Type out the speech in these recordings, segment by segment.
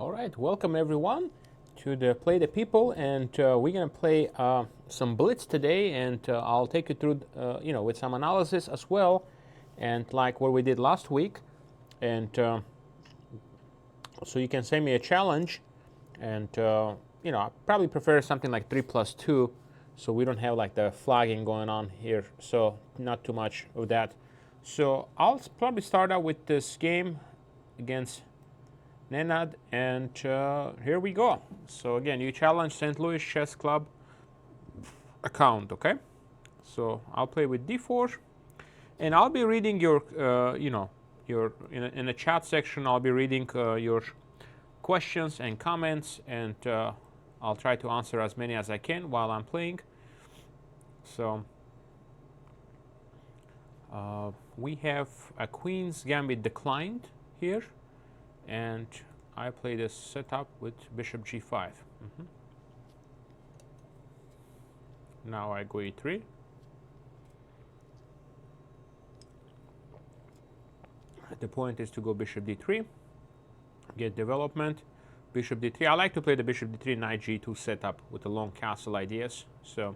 All right, welcome everyone to the Play the People, and we're gonna play some blitz today, and I'll take you through, with some analysis as well, and like what we did last week, and so you can send me a challenge, and I probably prefer something like 3+2, so we don't have like the flagging going on here, so not too much of that. So I'll probably start out with this game against Nenad, and here we go. So again, you challenge St. Louis Chess Club account, okay? So I'll play with d4, and I'll be reading your, in the chat section. I'll be reading your questions and comments, and I'll try to answer as many as I can while I'm playing. So we have a Queen's Gambit declined here. And I play this setup with bishop g5. Now I go e3. The point is to go bishop d3, get development. Bishop d3. I like to play the bishop d3, knight g2 setup with the long castle ideas. So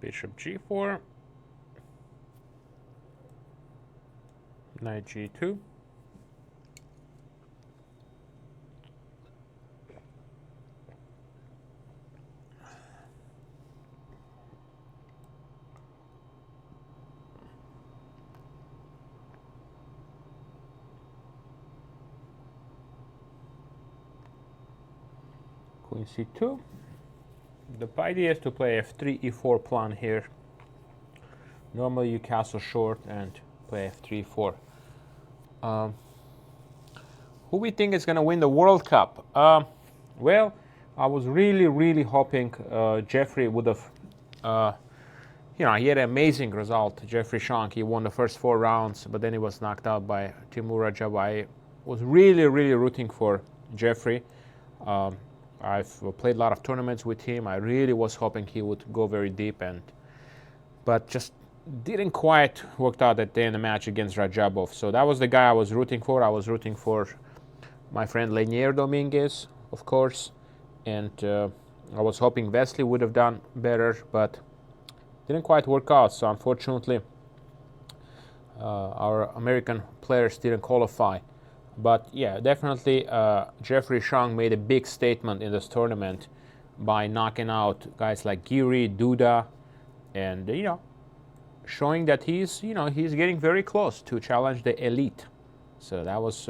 bishop g4, knight g2, queen c2. The idea is to play f3, e4 plan here. Normally you castle short and play f3, e4. Who we think is going to win the World Cup? Well, I was really hoping Jeffrey would have, he had an amazing result. Jeffrey Shank, he won the first 4 rounds, but then he was knocked out by Timur Rajab. I was really rooting for Jeffrey. I've played a lot of tournaments with him. I really was hoping he would go very deep, but just didn't quite work out that day in the match against Rajabov. So that was the guy I was rooting for. I was rooting for my friend Lenier Dominguez, of course, and I was hoping Wesley would have done better, but didn't quite work out. So unfortunately, our American players didn't qualify. But yeah, definitely Jeffrey Shang made a big statement in this tournament by knocking out guys like Giri, Duda, and showing that he's getting very close to challenge the elite. So that was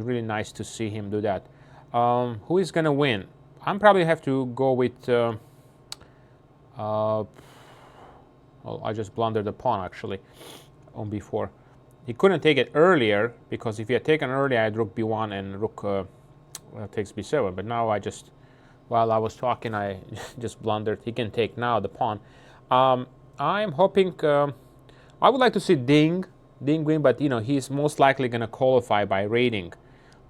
really nice to see him do that. Who is gonna win? I'm probably have to go with. Well, I just blundered the pawn actually on b4. He couldn't take it earlier, because if he had taken earlier, I had rook b1 and rook takes b7. But now while I was talking, I just blundered. He can take now the pawn. I'm hoping, I would like to see Ding win, but he's most likely going to qualify by rating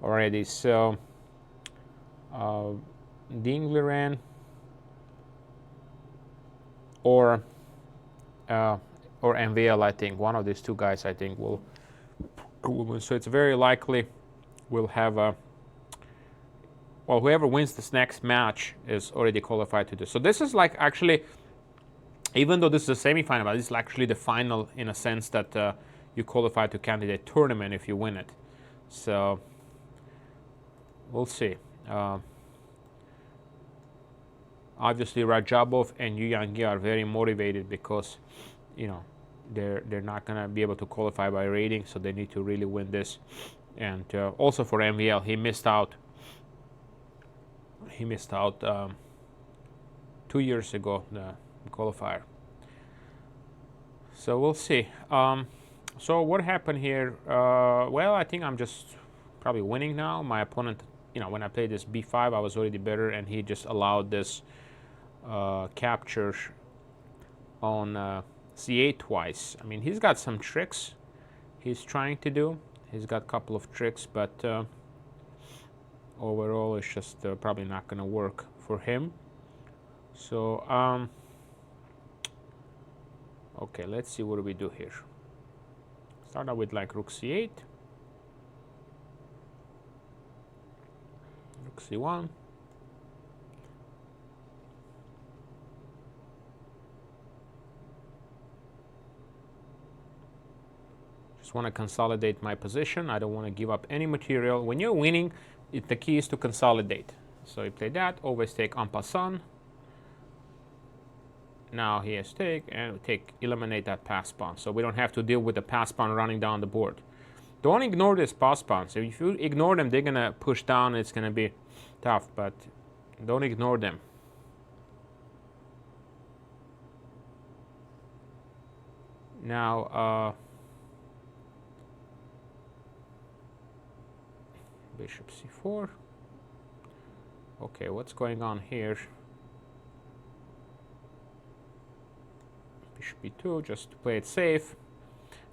already. So Ding Liren or MVL, I think. One of these two guys, I think, will win. So it's very likely we'll have whoever wins this next match is already qualified to this. So this is like actually, even though this is a semi-final, but this is actually the final in a sense that you qualify to candidate tournament if you win it. So we'll see. Obviously, Rajabov and Yu Yangyi are very motivated because they're not gonna be able to qualify by rating, so they need to really win this. And also for MVL, he missed out 2 years ago, the qualifier. So we'll see. So what happened here? Well, I think I'm just probably winning now. My opponent, when I played this b5, I was already better, and he just allowed this capture on c8 twice. I mean, he's got some tricks he's trying to do. He's got a couple of tricks, but overall it's just probably not going to work for him. So okay, let's see what do we do here. Start out with like rook c8, rook c1, just want to consolidate my position. I don't want to give up any material. When you're winning, the key is to consolidate. So you play that, always take en passant. Now he has take, and we take, eliminate that pass pawn, so we don't have to deal with the pass pawn running down the board. Don't ignore this pass pawn. So if you ignore them, they're gonna push down. It's gonna be tough, but don't ignore them. Now bishop c4. Okay, what's going on here? Bishop b2, just to play it safe.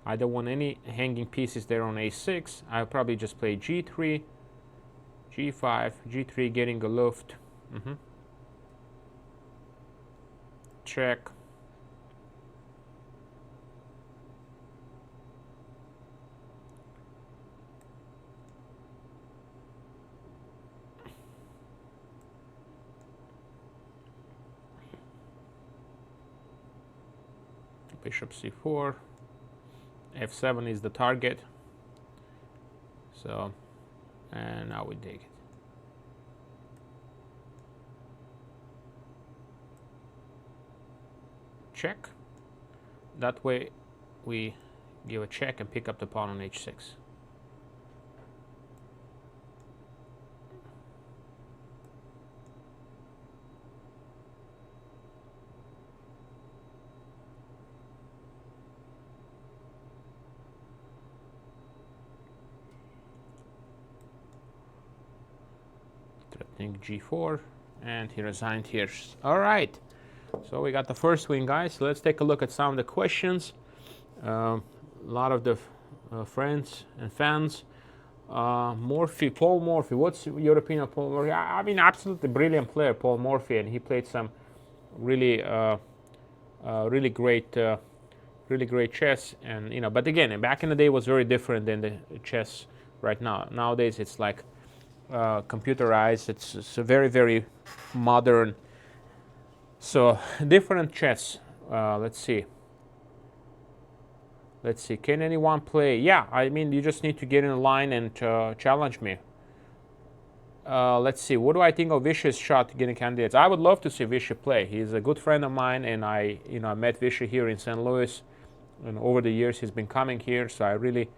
I don't want any hanging pieces there on a6. I'll probably just play g3, g5, g3, getting a luft. Check. Bishop c4, f7 is the target. So, and now we take it. Check. That way we give a check and pick up the pawn on h6. Threatening g4, and he resigned here. All right. So we got the first win, guys. So let's take a look at some of the questions. A lot of the friends and fans. Morphy, Paul Morphy. What's your opinion of Paul Morphy? I mean, absolutely brilliant player, Paul Morphy, and he played some really, really great chess. And you know, but again, back in the day, it was very different than the chess right now. Nowadays, it's like computerized. It's a very, very modern. So different chess. Let's see. Can anyone play? Yeah, I mean, you just need to get in line and challenge me. Let's see. What do I think of Vishy's shot to getting candidates? I would love to see Vishy play. He's a good friend of mine, and I met Vishy here in St. Louis, and over the years he's been coming here. So I really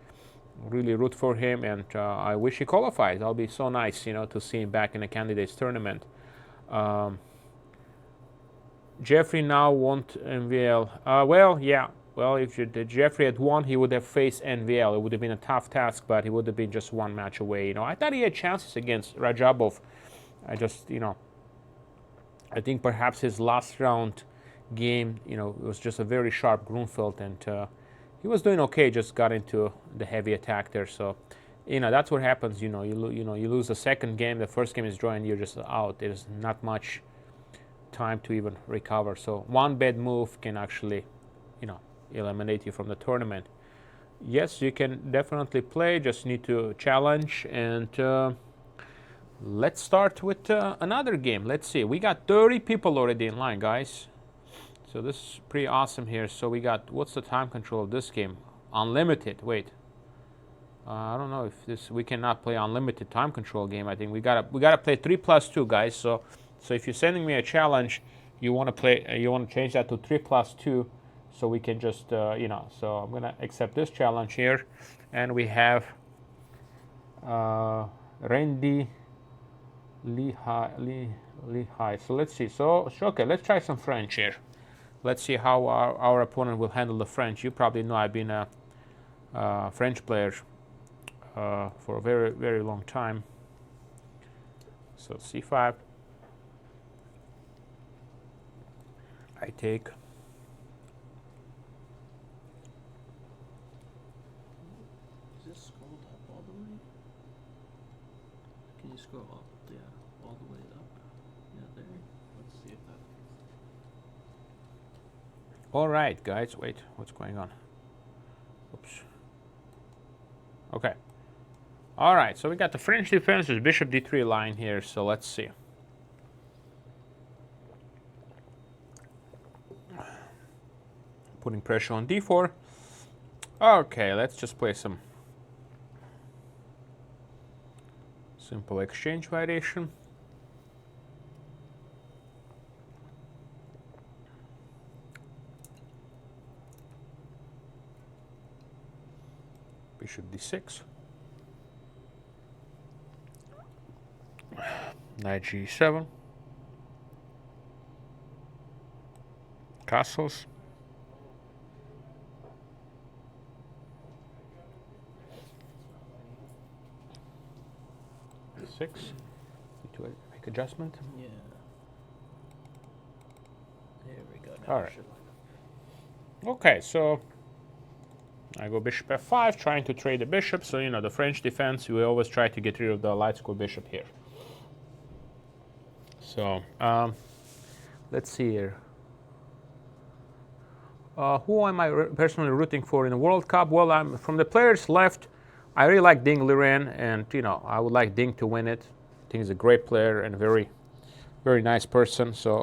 root for him, and I wish he qualifies. That'll be so nice, to see him back in a candidates tournament. Jeffrey now won't NVL. Well, yeah. Well, if Jeffrey had won, he would have faced NVL. It would have been a tough task, but he would have been just one match away. I thought he had chances against Rajabov. I just, I think perhaps his last round game, it was just a very sharp Grunfeld, and he was doing okay. Just got into the heavy attack there. So, that's what happens. You lose the second game. The first game is draw, and you're just out. There's not much time to even recover. So one bad move can actually, eliminate you from the tournament. Yes, you can definitely play. Just need to challenge. And let's start with another game. Let's see. We got 30 people already in line, guys. So this is pretty awesome here. So we got, what's the time control of this game? Unlimited. Wait. I don't know if we cannot play unlimited time control game. I think we gotta play 3+2, guys. So if you're sending me a challenge, you want to change that to 3+2, so we can just So I'm gonna accept this challenge here, and we have Randy Lehigh. So let's see. So okay, let's try some French here. Let's see how our opponent will handle the French. You probably know I've been a French player for a very, very long time. So c5. I take. Is this scrolled up all the way? Can you scroll up? Yeah, all the way up. Yeah, there. Let's see if that. All right, guys. Wait, what's going on? Oops. Okay. All right, so we got the French defense with bishop d3 line here, so let's see. Putting pressure on d4. Okay, let's just play some simple exchange variation. Bishop d6. Knight g7. Castles. D6. Need to make adjustment. Yeah. There we go. All right. Okay, so I go bishop f5, trying to trade the bishop. So, you know, the French defense, we always try to get rid of the light square bishop here. So, let's see here. Who am I personally rooting for in the World Cup? Well, from the players left, I really like Ding Liren, and, you know, I would like Ding to win it. I think he's a great player and a very, very nice person. So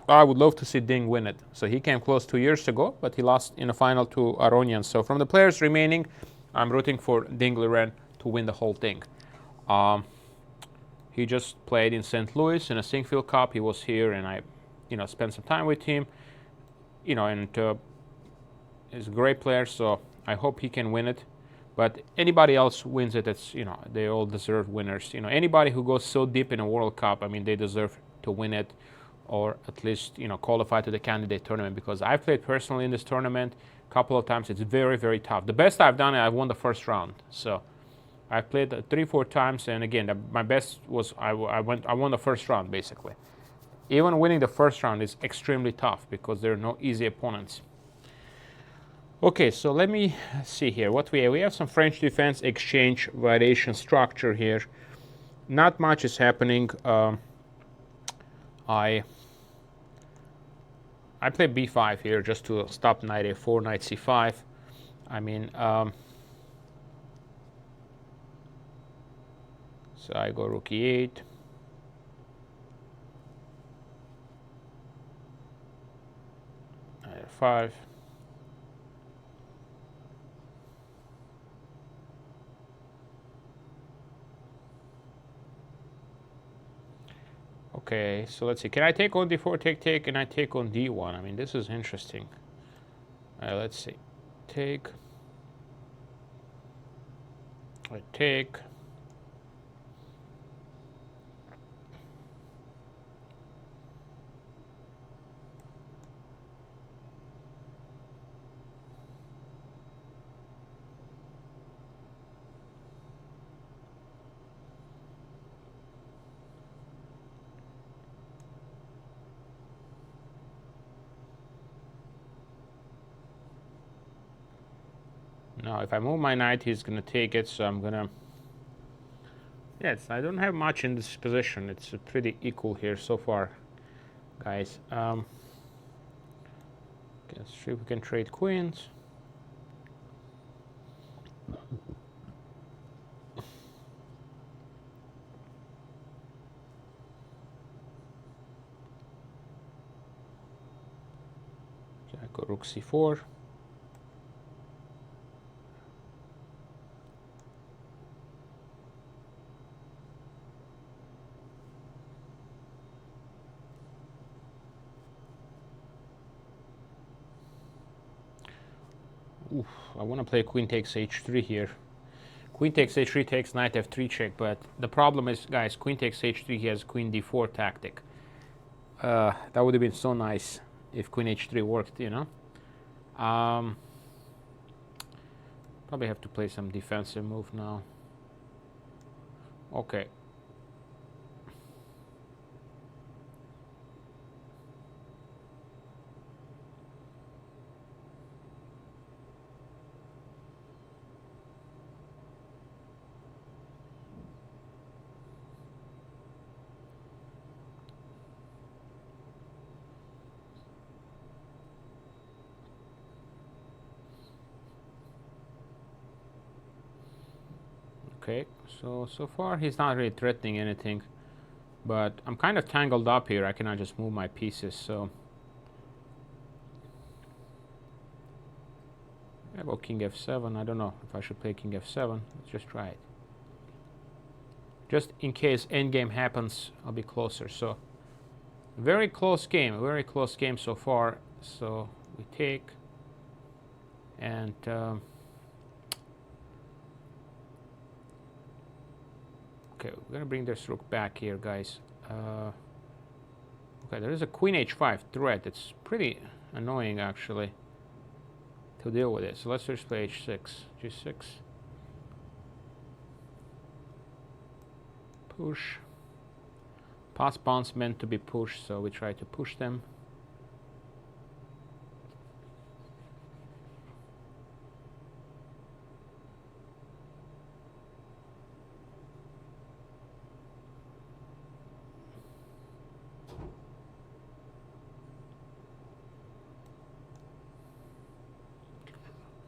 I would love to see Ding win it. So he came close 2 years ago, but he lost in the final to Aronian. So from the players remaining, I'm rooting for Ding Liren to win the whole thing. He just played in St. Louis in a Sinquefield Cup. He was here, and I, you know, spent some time with him. You know, and he's a great player. So I hope he can win it. But anybody else wins it, it's, you know, they all deserve winners. You know, anybody who goes so deep in a World Cup, I mean, they deserve to win it, or at least, you know, qualify to the candidate tournament, because I've played personally in this tournament a couple of times. It's very, very tough. The best I've done, I've won the first round. So I've played 3-4 times, and again, my best was I won the first round basically. Even winning the first round is extremely tough because there are no easy opponents. Okay, so let me see here what we have. We have some French defense exchange variation structure here. Not much is happening. I play b5 here just to stop knight a4, knight c5. I mean, so I go rook e8. Knight f5. Okay, so let's see. Can I take on d4, take, and I take on d1? I mean, this is interesting. Let's see. Take. I take. Now, if I move my knight, he's going to take it, so I'm going to... Yes, I don't have much in this position. It's pretty equal here so far, guys. Let's see if we can trade queens. So I go rook c4. Oof, I want to play queen takes h3 here. Queen takes h3 takes knight f3 check, but the problem is, guys, queen takes h3, he has queen d4 tactic. That would have been so nice if queen h3 worked, you know. Probably have to play some defensive move now. Okay. Okay, so far he's not really threatening anything, but I'm kind of tangled up here. I cannot just move my pieces, so I go king f7. I don't know if I should play king f7. Let's just try it. Just in case endgame happens, I'll be closer. So very close game so far. So we take, and okay, we're gonna bring this rook back here, guys. Okay, there is a queen h5 threat. It's pretty annoying actually to deal with it. So let's just play h6, g6, push. Pass pawns meant to be pushed, so we try to push them.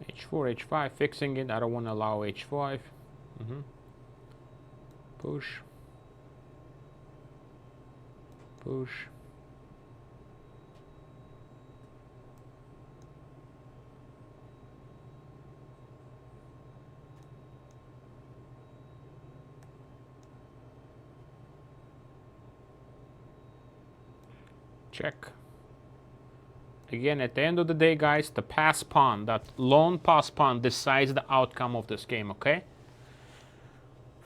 h4, h5, fixing it. I don't want to allow h5. Push. Push. Check. Again, at the end of the day, guys, the pass pawn, that lone pass pawn decides the outcome of this game, okay?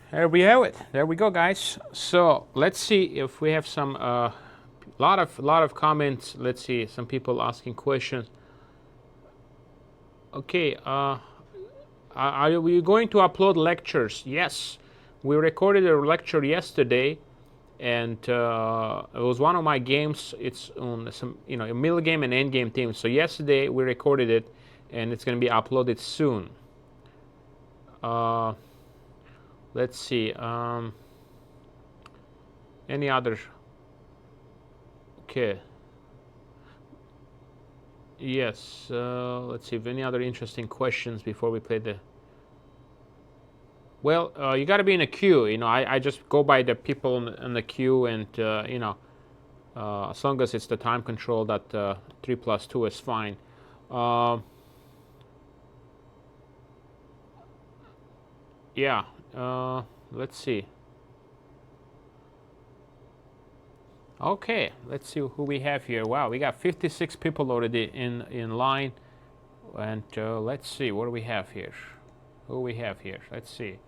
There we have it. There we go, guys. So let's see if we have some lot of comments. Let's see some people asking questions. Okay, are we going to upload lectures? Yes, we recorded a lecture yesterday, and it was one of my games. It's on some, a middle game and end game theme. So yesterday we recorded it, and it's going to be uploaded soon. Let's see. Any other? Okay. Yes. Let's see if any other interesting questions before we play the. Well, you got to be in a queue. I just go by the people in the queue, and as long as it's the time control, that 3+2 is fine. Yeah. Let's see. Okay, let's see who we have here. Wow, we got 56 people already in line, and let's see what do we have here. Who we have here? Let's see.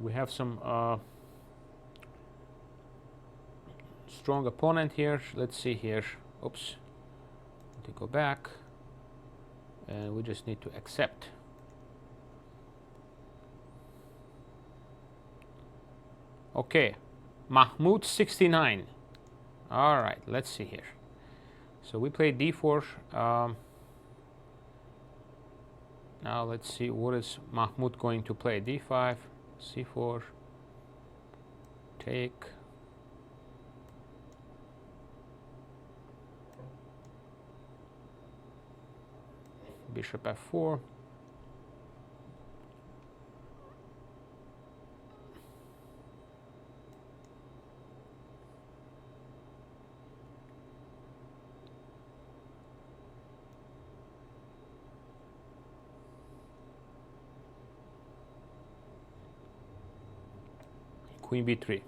We have some strong opponent here. Let's see here. Oops. Need to go back, and we just need to accept. Okay, Mahmoud 69. All right, let's see here. So we played d4. Now let's see what is Mahmoud going to play. d5, c4, take. Bishop f4. Queen b3.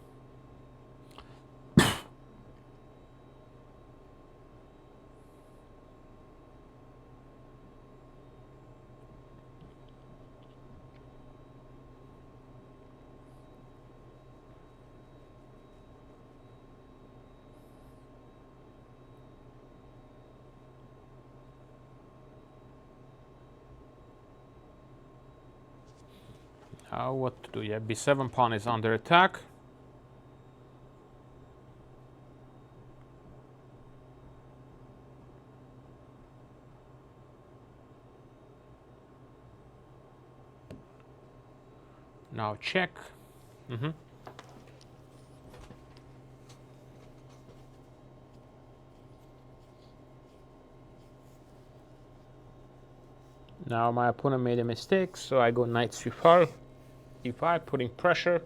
Now what to do? Yeah, b7 pawn is under attack. Now check. Now my opponent made a mistake, so I go knight c5. e5, putting pressure.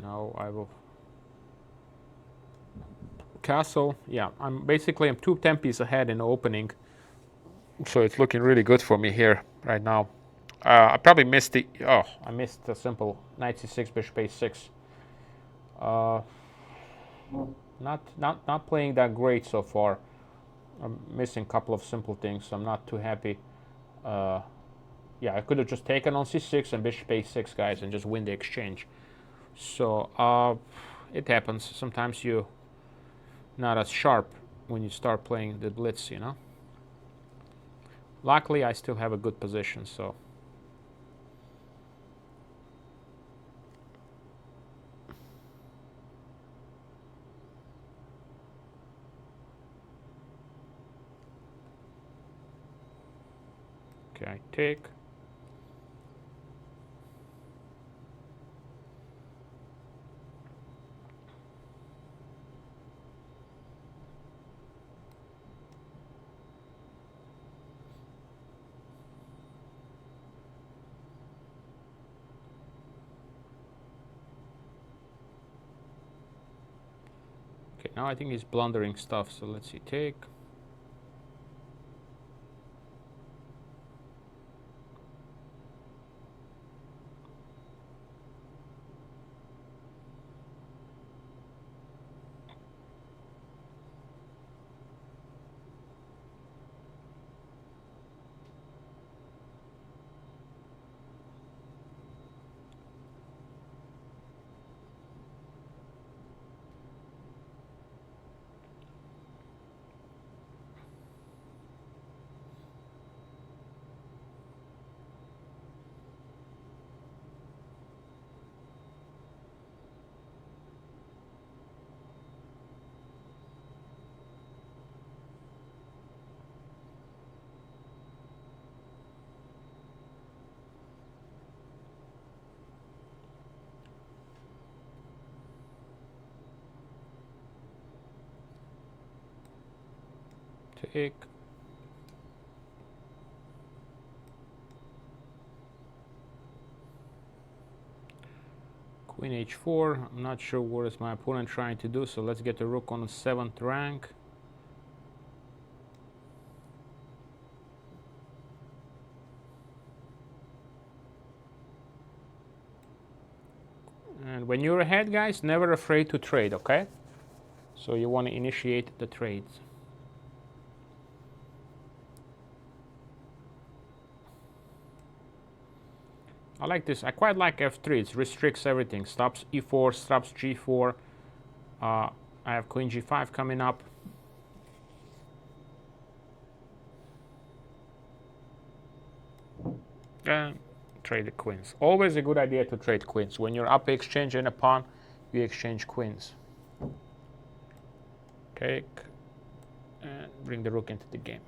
Now I will castle. Yeah, I'm 2 tempis ahead in the opening, so it's looking really good for me here right now. I probably missed I missed the simple knight c6, bishop a6. Not playing that great so far. I'm missing a couple of simple things, so I'm not too happy. Yeah, I could have just taken on c6 and bishop a6, guys, and just win the exchange. So it happens. Sometimes you're not as sharp when you start playing the blitz, you know. Luckily, I still have a good position, so. Okay, I take. Okay, now I think he's blundering stuff, so let's see, take. Take. Queen h4. I'm not sure what is my opponent trying to do, so let's get the rook on the 7th rank. And when you're ahead, guys, never afraid to trade, okay? So you want to initiate the trades. I like this. I quite like f3. It restricts everything. Stops e4, stops g4. I have queen g5 coming up. And trade the queens. Always a good idea to trade queens. When you're up exchanging a pawn, you exchange queens. Take and bring the rook into the game.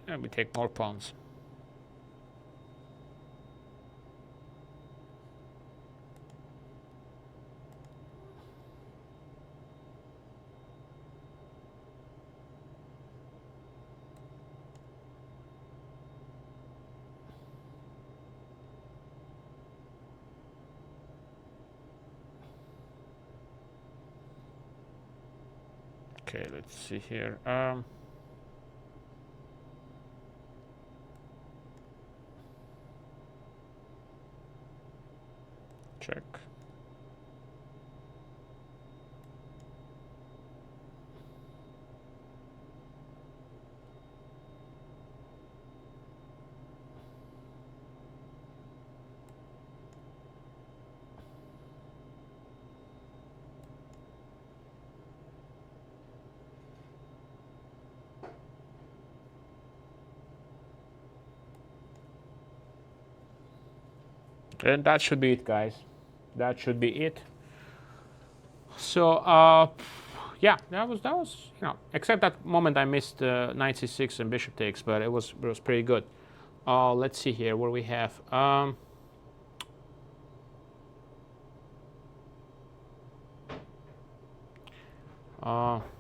And we take more pawns. Okay, let's see here. Check. And that should be it, guys. That should be it. So yeah, that was except that moment I missed knight c6 and bishop takes, but it was pretty good. Let's see here what we have.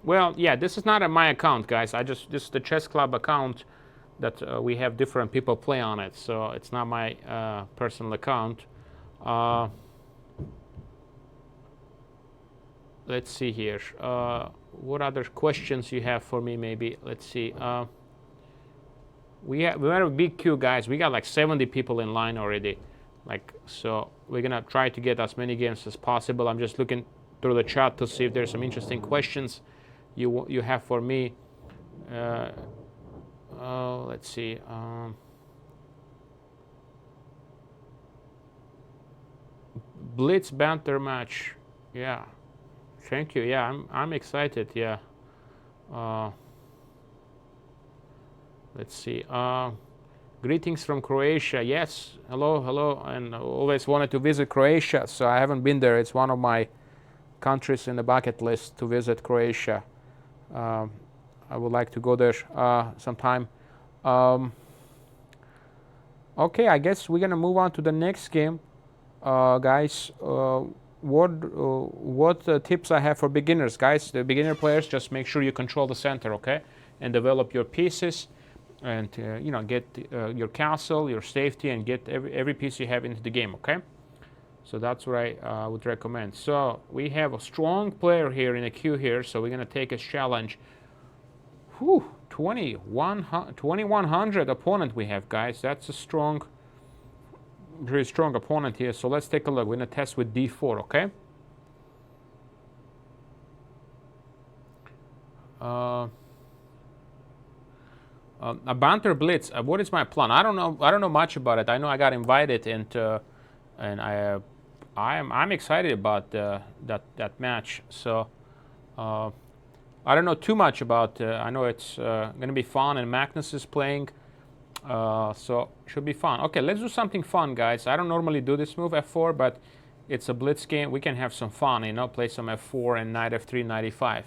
Well, yeah, this is not my account, guys. This is the chess club account that we have different people play on it, so it's not my personal account. Let's see here. What other questions you have for me? Maybe let's see. We have a big queue, guys. We got like 70 people in line already. So we're gonna try to get as many games as possible. I'm just looking through the chat to see if there's some interesting questions you have for me. Let's see. Blitz banter match. Yeah. Thank you. Yeah, I'm excited. Yeah. Let's see. Greetings from Croatia. Yes. Hello. And I always wanted to visit Croatia, so I haven't been there. It's one of my countries in the bucket list to visit Croatia. I would like to go there sometime. Okay, I guess we're gonna move on to the next game, guys. What tips I have for beginners, guys? The beginner players, just make sure you control the center, okay, and develop your pieces, and get your castle, your safety, and get every piece you have into the game, okay? So that's what I would recommend. So we have a strong player here in the queue here, so we're gonna take his challenge. Whew, 2100 opponent we have, guys. That's a very strong opponent here. So let's take a look. We're gonna test with d4, okay? A banter blitz. What is my plan? I don't know much about it. I know I got invited, and I'm excited about that match. So I don't know too much about. I know it's gonna be fun, and Magnus is playing. So should be fun. Okay, let's do something fun, guys. I don't normally do this move f4, but it's a blitz game. We can have some fun, play some f4 and knight f3, knight e5.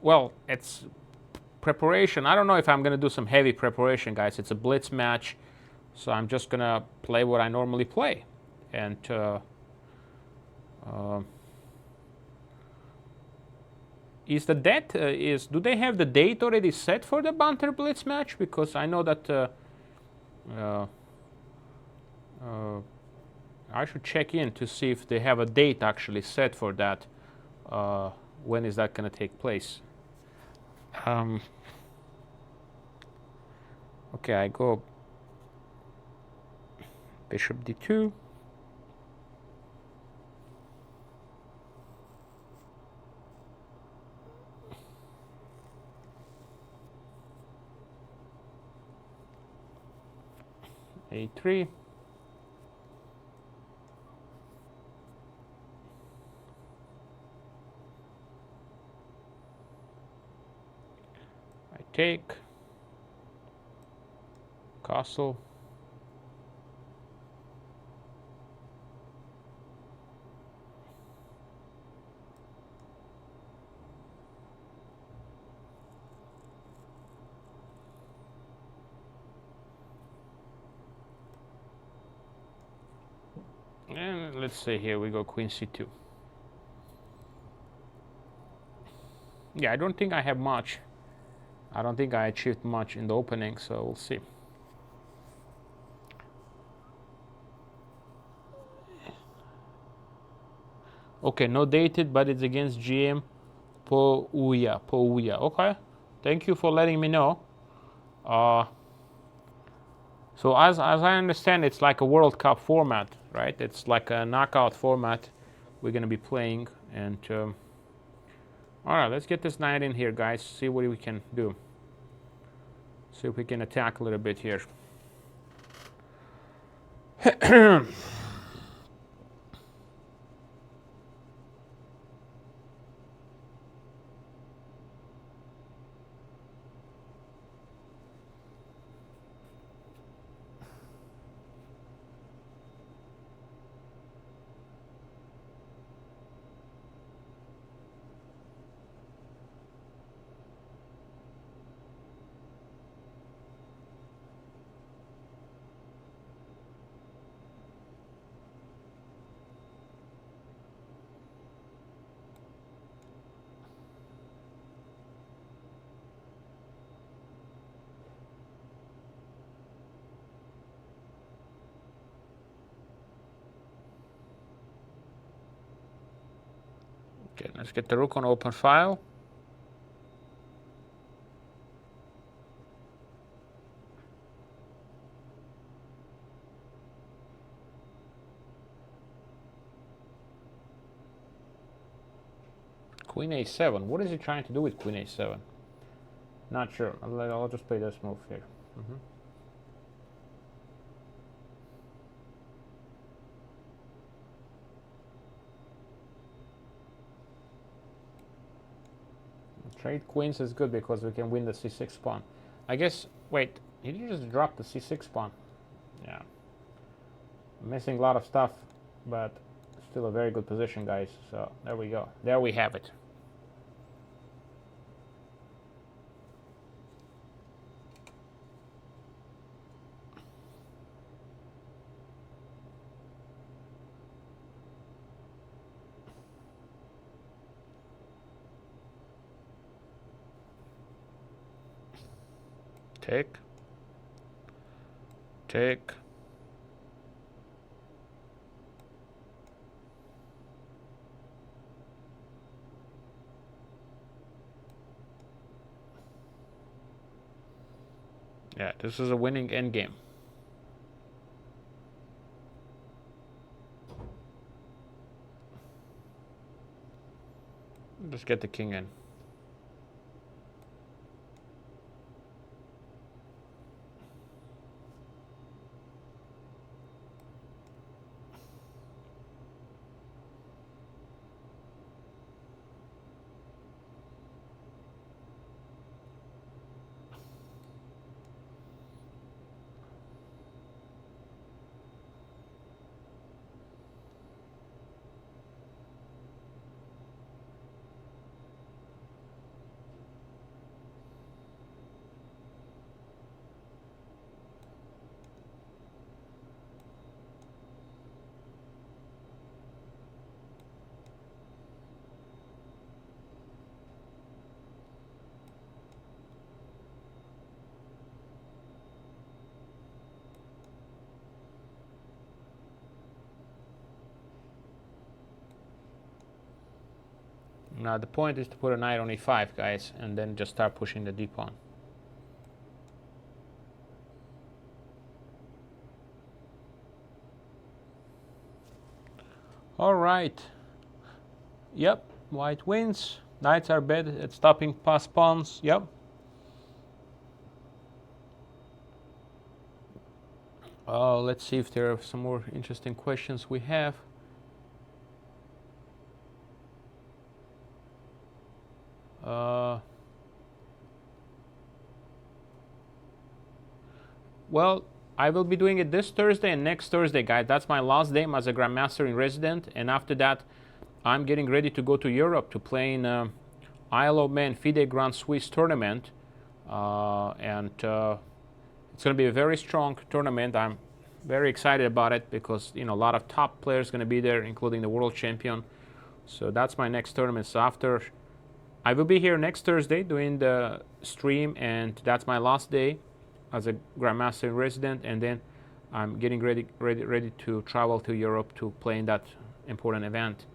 Well, it's preparation. I don't know if I'm gonna do some heavy preparation, guys. It's a blitz match, so I'm just gonna play what I normally play. And do they have the date already set for the banter blitz match? Because I know that I should check in to see if they have a date actually set for that. When is that going to take place? Okay, I go bishop d2. a3. I take castle. And let's say here we go queen c2. Yeah, I don't think I have much. I don't think I achieved much in the opening, so we'll see. Okay, no dated, but it's against GM Pouya. Okay, thank you for letting me know. So as I understand, it's like a World Cup format, right? It's like a knockout format we're going to be playing. And all right, let's get this knight in here, guys. See what we can do. See if we can attack a little bit here. Let's get the rook on open file. Queen a7. What is he trying to do with queen a7? Not sure. I'll just play this move here. Trade queens is good because we can win the c6 pawn. I guess, wait, he didn't just drop the c6 pawn. Yeah. Missing a lot of stuff, but still a very good position, guys. So there we go. There we have it. Take. Take. Yeah, this is a winning endgame. Just get the king in. Now the point is to put a knight on e5, guys, and then just start pushing the d-pawn. All right. Yep, white wins. Knights are bad at stopping past pawns. Yep. Let's see if there are some more interesting questions we have. Well, I will be doing it this Thursday and next Thursday, guys. That's my last day as a Grandmaster in Resident, and after that, I'm getting ready to go to Europe to play in Isle of Man FIDE Grand Swiss tournament, and it's going to be a very strong tournament. I'm very excited about it because a lot of top players going to be there, including the world champion. So that's my next tournament. So after, I will be here next Thursday doing the stream, and that's my last day as a Grandmaster in Resident, and then I'm getting ready to travel to Europe to play in that important event.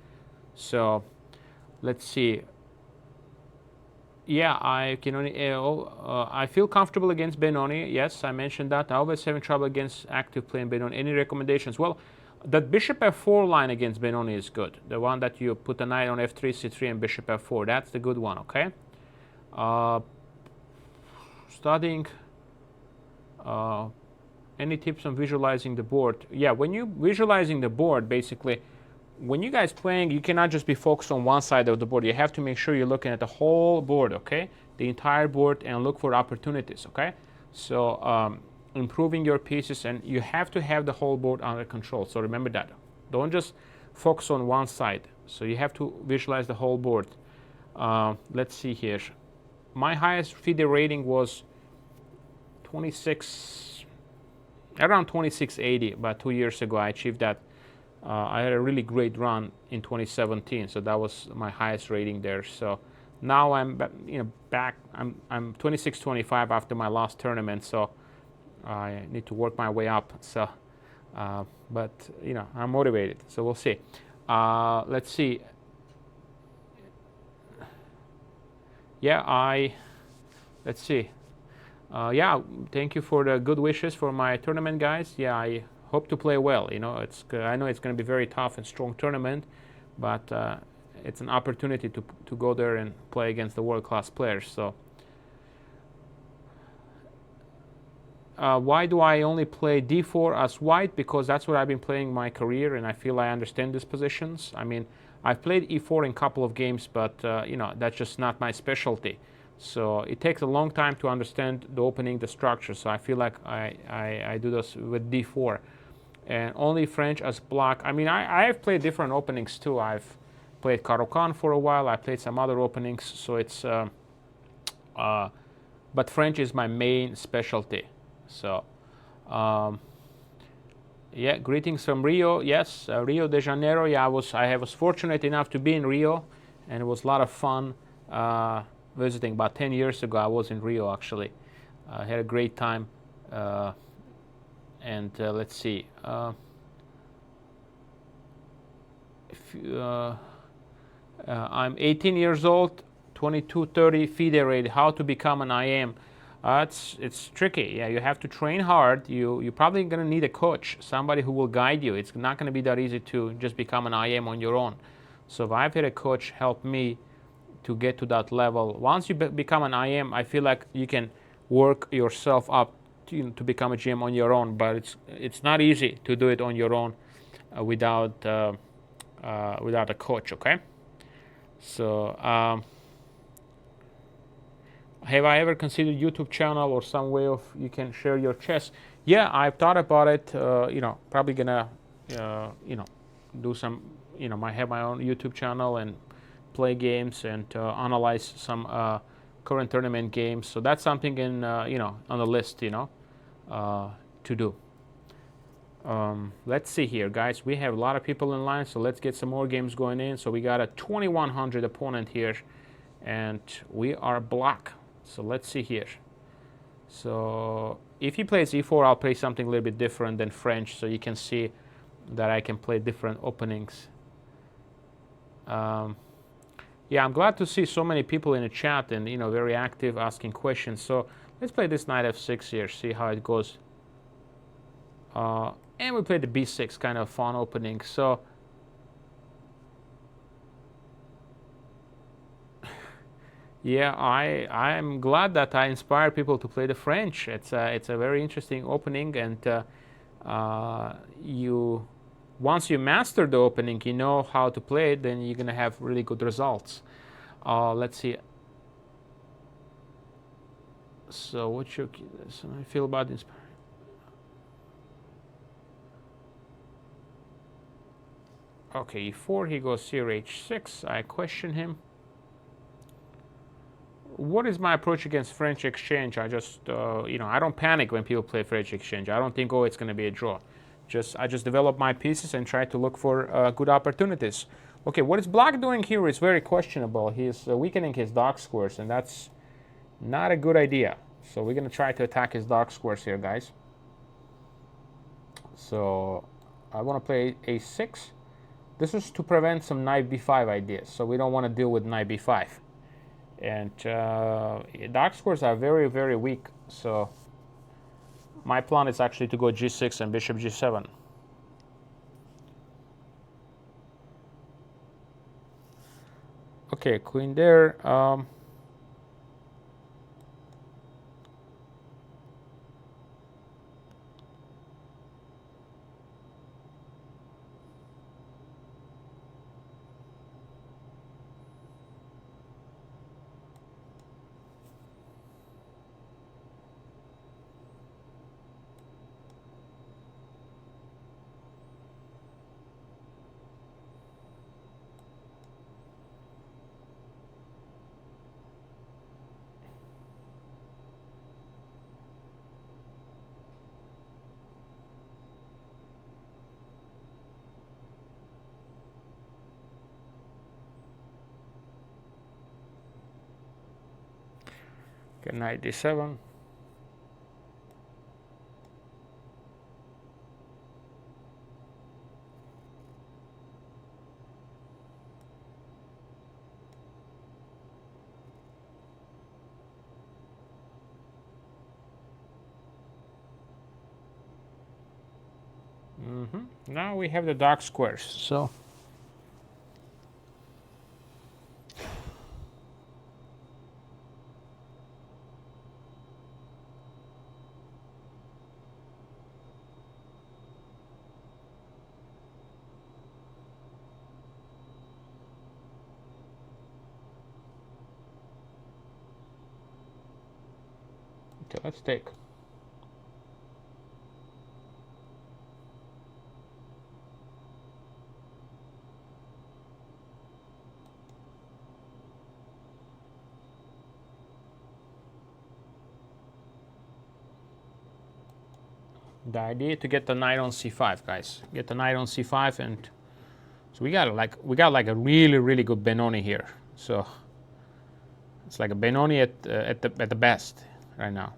So let's see. Yeah, I can only. I feel comfortable against Benoni. Yes, I mentioned that. I always having trouble against active play in Benoni. Any recommendations? Well, that bishop f4 line against Benoni is good. The one that you put the knight on f3, c3, and bishop f4. That's the good one. Okay. Studying. Any tips on visualizing the board? Yeah, when you visualizing the board, basically, when you guys playing, you cannot just be focused on one side of the board. You have to make sure you're looking at the whole board, okay? The entire board, and look for opportunities, okay? So improving your pieces, and you have to have the whole board under control. So remember that. Don't just focus on one side. So you have to visualize the whole board. Let's see here. My highest FIDE rating was 26, around 2680, about 2 years ago. I achieved that. I had a really great run in 2017, so that was my highest rating there. So now I'm back. I'm 2625 after my last tournament, so I need to work my way up. So, but I'm motivated. So we'll see. Let's see. yeah, let's see. Yeah, thank you for the good wishes for my tournament, guys. Yeah, I hope to play well. You know, I know it's going to be very tough and strong tournament, but it's an opportunity to go there and play against the world-class players. So, why do I only play d4 as white? Because that's what I've been playing my career, and I feel I understand these positions. I mean, I've played e4 in a couple of games, but you know, that's just not my specialty. So it takes a long time to understand the opening, the structure. So I feel like I do this with d4. And only French as block. I mean, I have played different openings too. I've played Caro-Kann for a while. I played some other openings. So it's, but French is my main specialty. So, yeah, greetings from Rio. Yes, Rio de Janeiro. Yeah, I was fortunate enough to be in Rio, and it was a lot of fun visiting. About 10 years ago, I was in Rio actually. I had a great time. And let's see. I'm 18 years old, 2230 FIDE rate. How to become an IM? It's tricky. Yeah, you have to train hard. You're probably going to need a coach, somebody who will guide you. It's not going to be that easy to just become an IM on your own. So if I've had a coach help me to get to that level, once you become an IM, I feel like you can work yourself up to become a GM on your own. But it's not easy to do it on your own without a coach. Okay. So. Have I ever considered YouTube channel or some way of you can share your chess? Yeah, I've thought about it. You know, probably gonna, you know, do some. You know, might have my own YouTube channel and play games and analyze some current tournament games. So that's something in you know, on the list. You know, to do. Let's see here, guys. We have a lot of people in line, so let's get some more games going in. So we got a 2100 opponent here, and we are black. So let's see here. So if he plays e4, I'll play something a little bit different than French, so you can see that I can play different openings. Yeah, I'm glad to see so many people in the chat and, you know, very active, asking questions. So let's play this knight f6 here, see how it goes. And we play the b6, kind of fun opening. So yeah, I'm glad that I inspire people to play the French. It's a very interesting opening, and once you master the opening, you know how to play it, then you're gonna have really good results. Let's see. So what's your I feel about this? Okay, e4, he goes here h6. I question him. What is my approach against French exchange? I just, you know, I don't panic when people play French exchange. I don't think, oh, it's going to be a draw. I just develop my pieces and try to look for good opportunities. Okay, what is Black doing here is very questionable. He's weakening his dark squares, and that's not a good idea. So we're going to try to attack his dark squares here, guys. So I want to play a6. This is to prevent some knight b5 ideas. So we don't want to deal with knight b5. And dark squares are very, very weak. So my plan is actually to go g6 and bishop g7. Okay, queen there. Okay, knight d7. Now we have the dark squares. So okay, let's take. The idea to get the knight on c5, guys. Get the knight on c5, and so we got like a really good Benoni here. So it's like a Benoni at the best right now.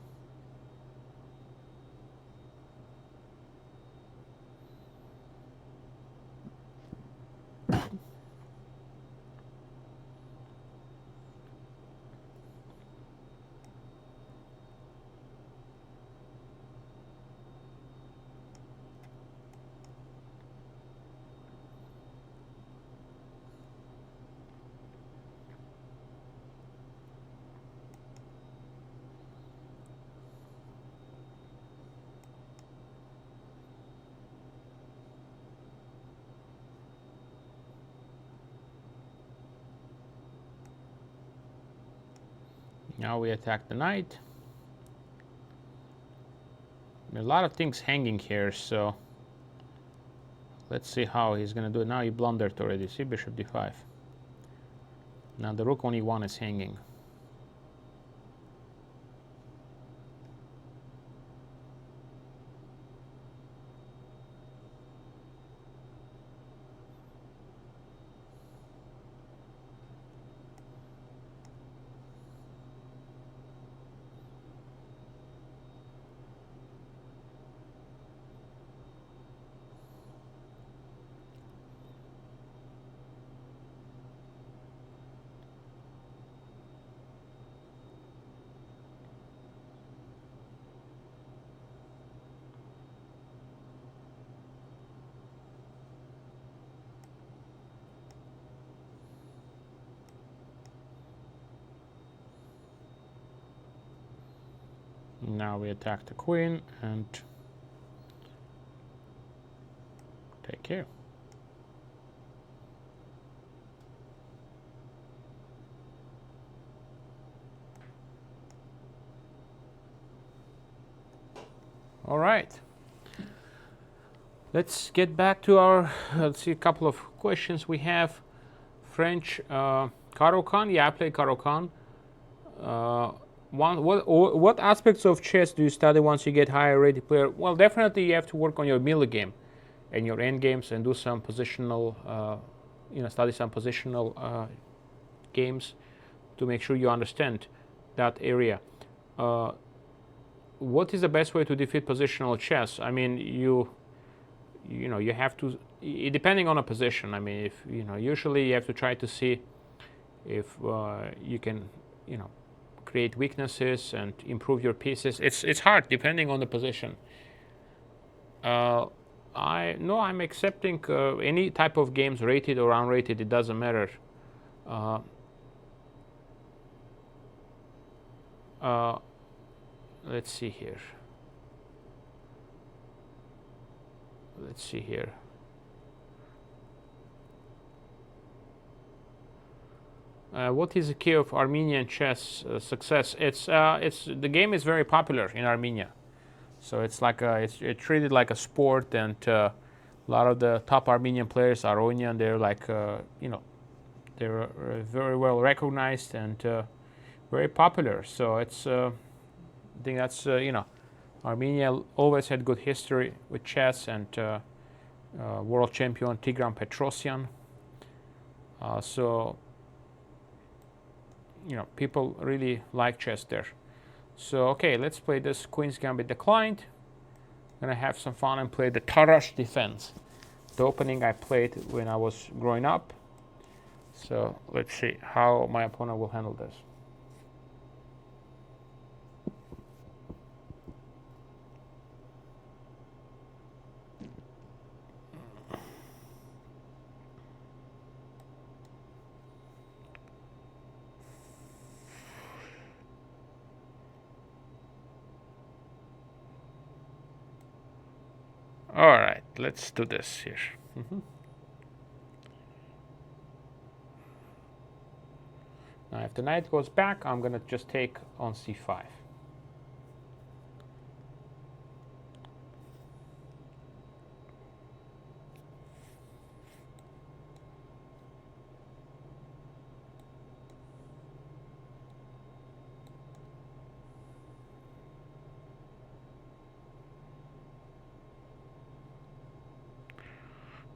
Now we attack the knight. A lot of things hanging here, so let's see how he's gonna do it. Now he blundered already. See, bishop d5. Now the rook on e1 is hanging. Now we attack the queen and take care. All right. Let's get back to our, let's see a couple of questions we have. French, Caro-Kann. Yeah, I play Caro-Kann. What aspects of chess do you study once you get higher rated player? Well, definitely you have to work on your middle game and your end games and do some positional, study some positional games to make sure you understand that area. What is the best way to defeat positional chess? I mean, you have to, depending on a position. I mean, if usually you have to try to see if you can, create weaknesses and improve your pieces. It's hard depending on the position. I'm accepting any type of games, rated or unrated. It doesn't matter. Let's see here. What is the key of Armenian chess success? It's the game is very popular in Armenia, so it's like it's treated like a sport, and a lot of the top Armenian players are Armenian. They're like they're very well recognized and very popular. So it's I think that's Armenia always had good history with chess, and world champion Tigran Petrosyan. So people really like chess there. So okay, let's play this Queen's Gambit declined. Gonna have some fun and play the Tarash defense, the opening I played when I was growing up. So let's see how my opponent will handle this. All right, let's do this here. Now, if the knight goes back, I'm gonna just take on c5.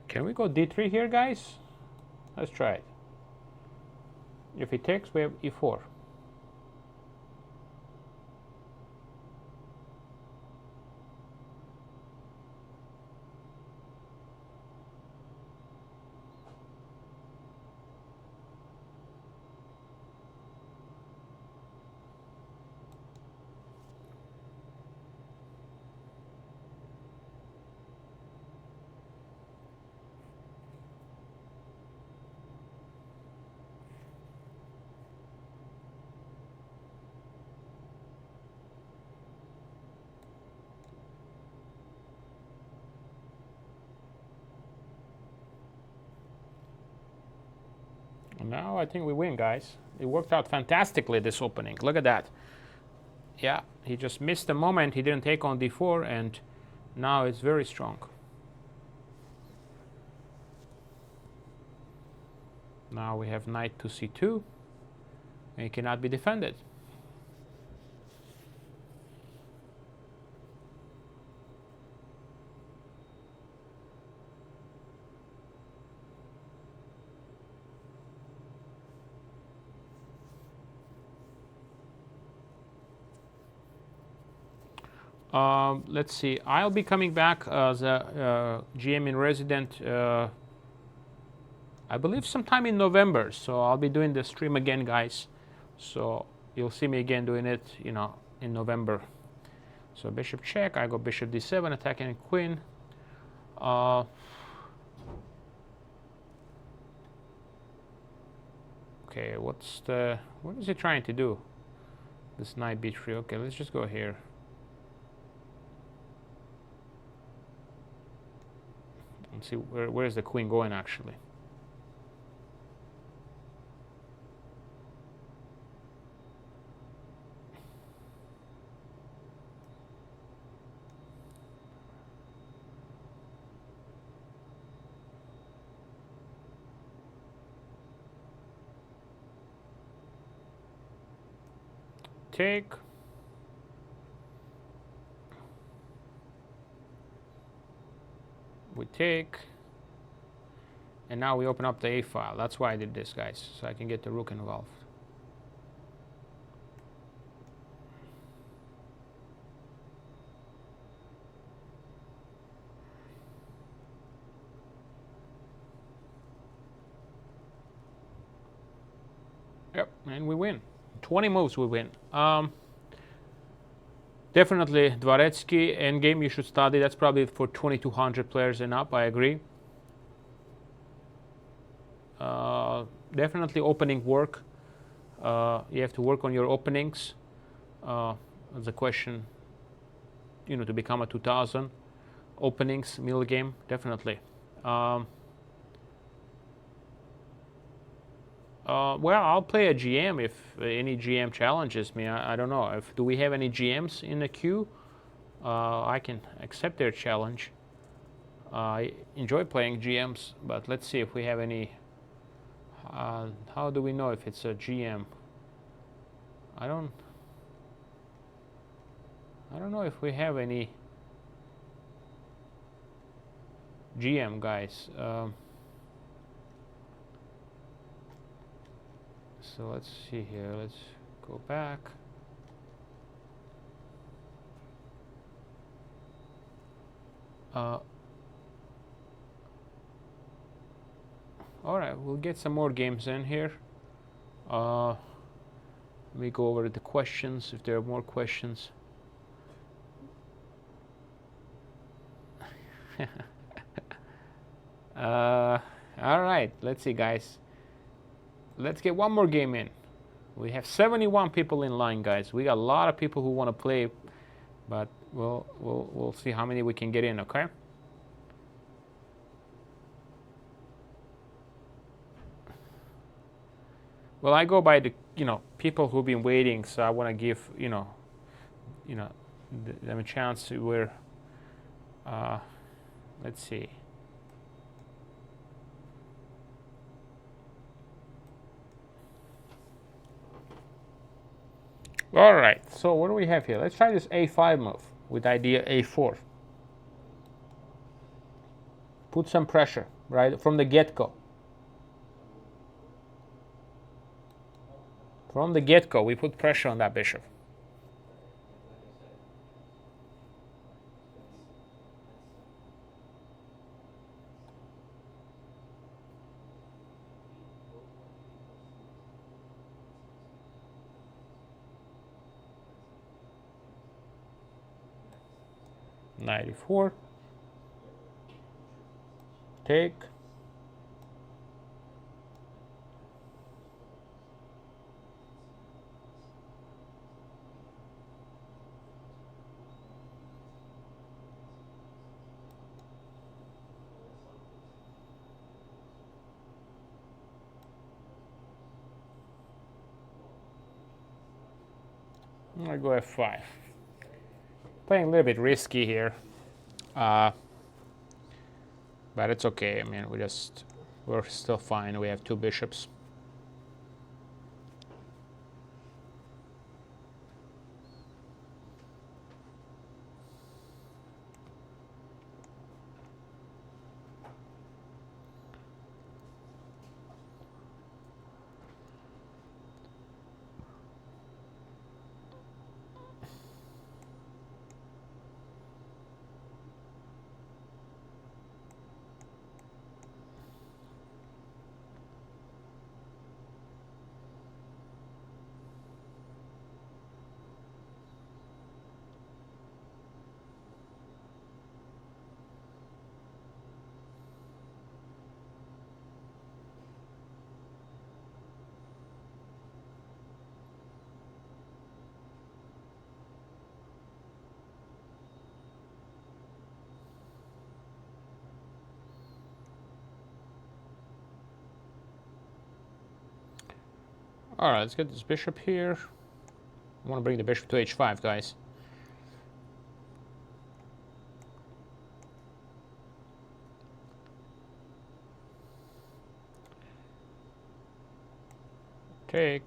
Can we go d3 here, guys? Let's try it. If he takes, we have e4. Now I think we win, guys. It worked out fantastically, this opening. Look at that. Yeah, he just missed the moment. He didn't take on d4, and now it's very strong. Now we have knight to c2, and it cannot be defended. Let's see. I'll be coming back as a GM in resident, I believe sometime in November. So I'll be doing the stream again, guys. So you'll see me again doing it, you know, in November. So bishop check. I go bishop d7, attacking queen. Okay, what is he trying to do? This knight b3. Okay, let's just go here. Let's see where is the queen going actually. Take. We take, and now we open up the A file. That's why I did this, guys, so I can get the rook involved. Yep, and we win. 20 moves we win. Definitely Dvoretsky endgame you should study. That's probably for 2200 players and up, I agree. Definitely opening work. You have to work on your openings. The question, you know, to become a 2000. Openings, middle game, definitely. Well, I'll play a GM if any GM challenges me. I don't know. Do we have any GMs in the queue? I can accept their challenge. I enjoy playing GMs, but let's see if we have any. How do we know if it's a GM? I don't know if we have any GM guys. So let's see here. Let's go back. All right, we'll get some more games in here. Let me go over the questions if there are more questions. All right, let's see, guys. Let's get one more game in. We have 71 people in line, guys. We got a lot of people who want to play, but we'll see how many we can get in. Okay. Well, I go by the people who've been waiting, so I want to give them a chance to where. Let's see. All right. So what do we have here? Let's try this a5 move with idea a4. Put some pressure right from the get-go. From the get-go, we put pressure on that bishop. Knight e4. Take. I go f5. Playing a little bit risky here, but it's okay. I mean, we're still fine. We have two bishops. All right, let's get this bishop here. I want to bring the bishop to h5, guys. Take.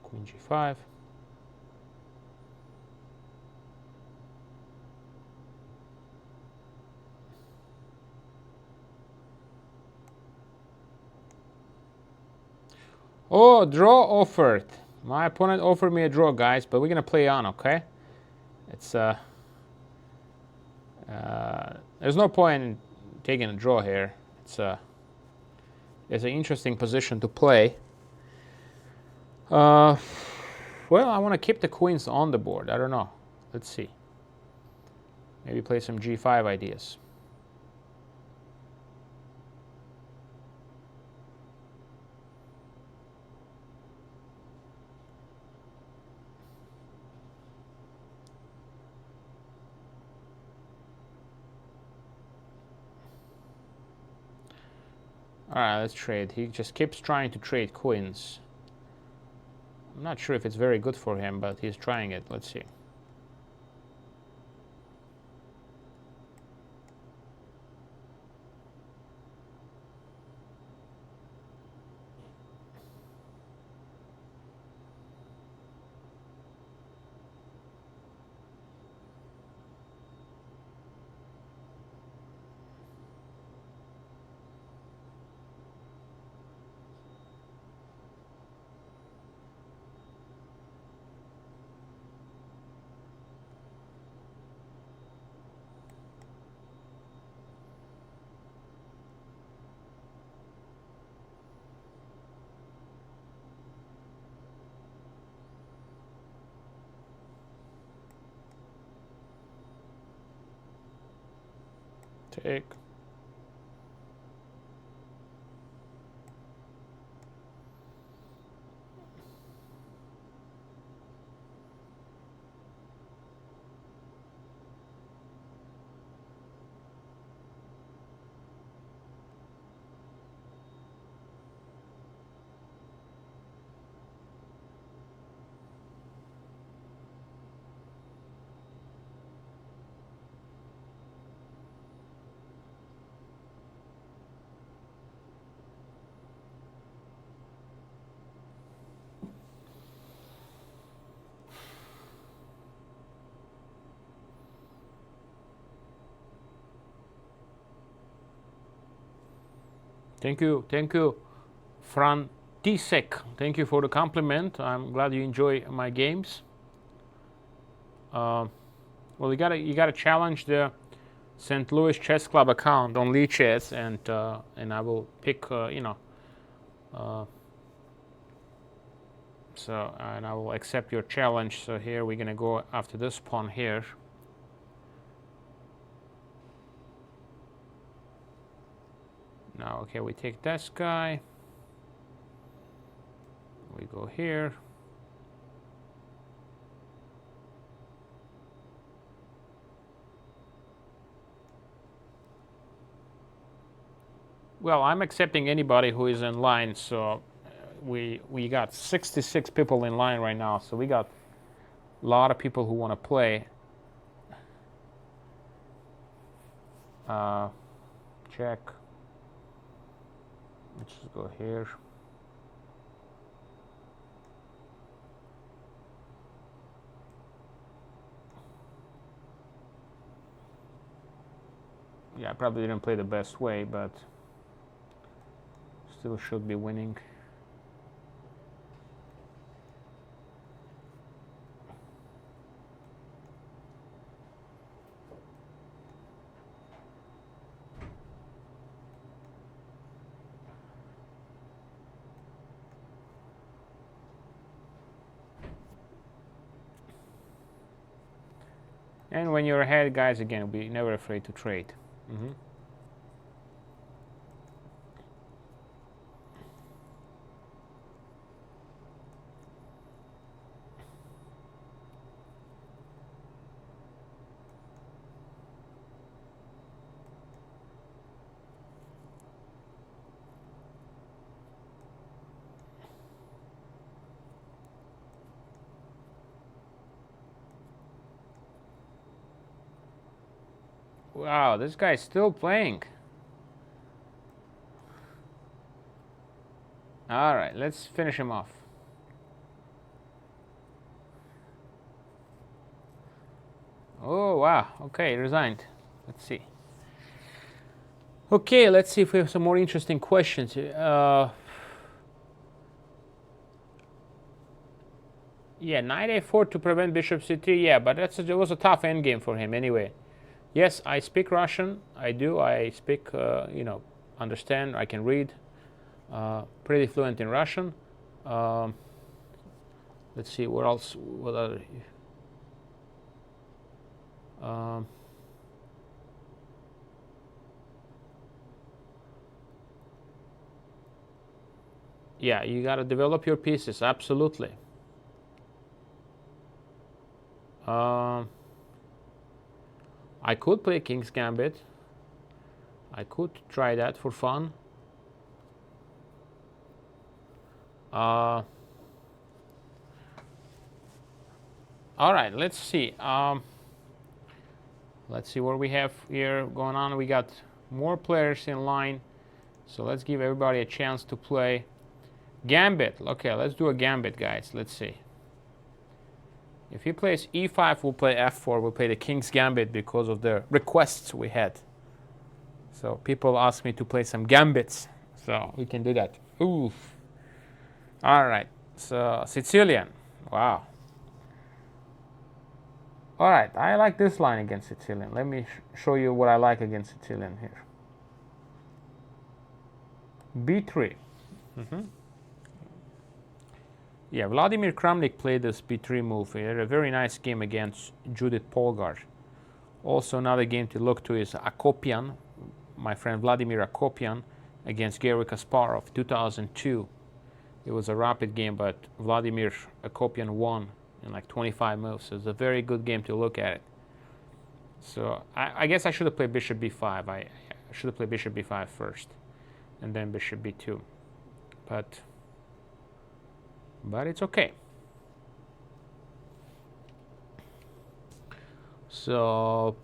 Queen g5. Oh, draw offered. My opponent offered me a draw, guys, but we're gonna play on, okay? It's there's no point in taking a draw here. It's an interesting position to play. Well, I want to keep the queens on the board. I don't know. Let's see. Maybe play some g5 ideas. Alright, let's trade. He just keeps trying to trade queens. I'm not sure if it's very good for him, but he's trying it. Let's see. Take. Thank you, Frantisek. Thank you for the compliment. I'm glad you enjoy my games. Well, you gotta challenge the St. Louis Chess Club account on Lee Chess, and I will pick so, and I will accept your challenge. So here we're gonna go after this pawn here. Now, okay, we take this guy. We go here. Well, I'm accepting anybody who is in line, so we got 66 people in line right now, so we got a lot of people who want to play. Check. Let's just go here. Yeah, I probably didn't play the best way, but still should be winning. And when you're ahead, guys, again, be never afraid to trade. Wow, this guy's still playing. All right, let's finish him off. Oh, wow. Okay, resigned. Let's see. Okay, let's see if we have some more interesting questions. Yeah, knight a4 to prevent bishop c3. Yeah, but it was a tough endgame for him anyway. Yes, I speak Russian. I do. I speak, understand. I can read. Pretty fluent in Russian. Let's see, what else? What other? Yeah, you got to develop your pieces. Absolutely. I could play King's Gambit. I could try that for fun. All right, let's see. Let's see what we have here going on. We got more players in line, so let's give everybody a chance to play Gambit. Okay, let's do a Gambit, guys. Let's see. If he plays e5, we'll play f4. We'll play the King's Gambit because of the requests we had. So people asked me to play some Gambits, so we can do that. Oof. All right, so Sicilian. Wow. All right, I like this line against Sicilian. Let me show you what I like against Sicilian here. b3. Yeah, Vladimir Kramnik played this b3 move. He had a very nice game against Judith Polgar. Also, another game to look to is Akobian, my friend Vladimir Akobian, against Garry Kasparov, 2002. It was a rapid game, but Vladimir Akobian won in like 25 moves. So it's a very good game to look at it. So I guess I should have played bishop b5. I should have played bishop b5 first, and then bishop b2. But it's okay. So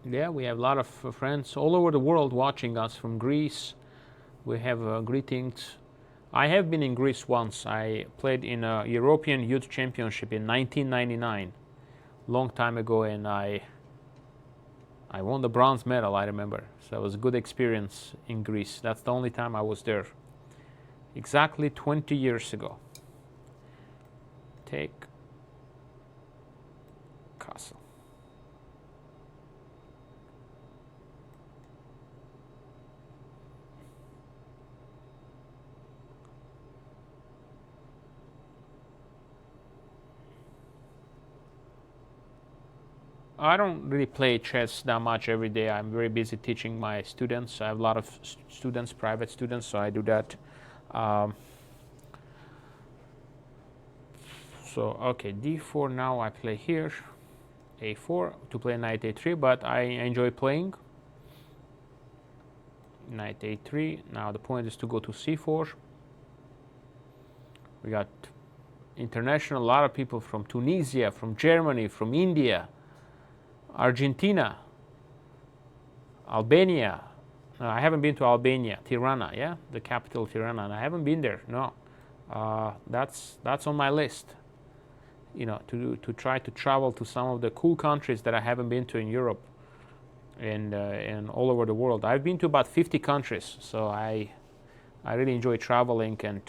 yeah, we have a lot of friends all over the world watching us from Greece. We have greetings. I have been in Greece once. I played in a European Youth Championship in 1999 long time ago, and I won the bronze medal, I remember. So it was a good experience in Greece. That's the only time I was there. Exactly 20 years ago. Take castle. I don't really play chess that much every day. I'm very busy teaching my students. I have a lot of students, private students, so I do that. So, okay, d4 now I play here. a4 to play knight a3, but I enjoy playing. Knight a3. Now the point is to go to c4. We got international, a lot of people from Tunisia, from Germany, from India, Argentina, Albania. No, I haven't been to Albania, Tirana, yeah, the capital Tirana, and I haven't been there. No, that's on my list. You know, to try to travel to some of the cool countries that I haven't been to in Europe and all over the world. I've been to about 50 countries, so I really enjoy traveling and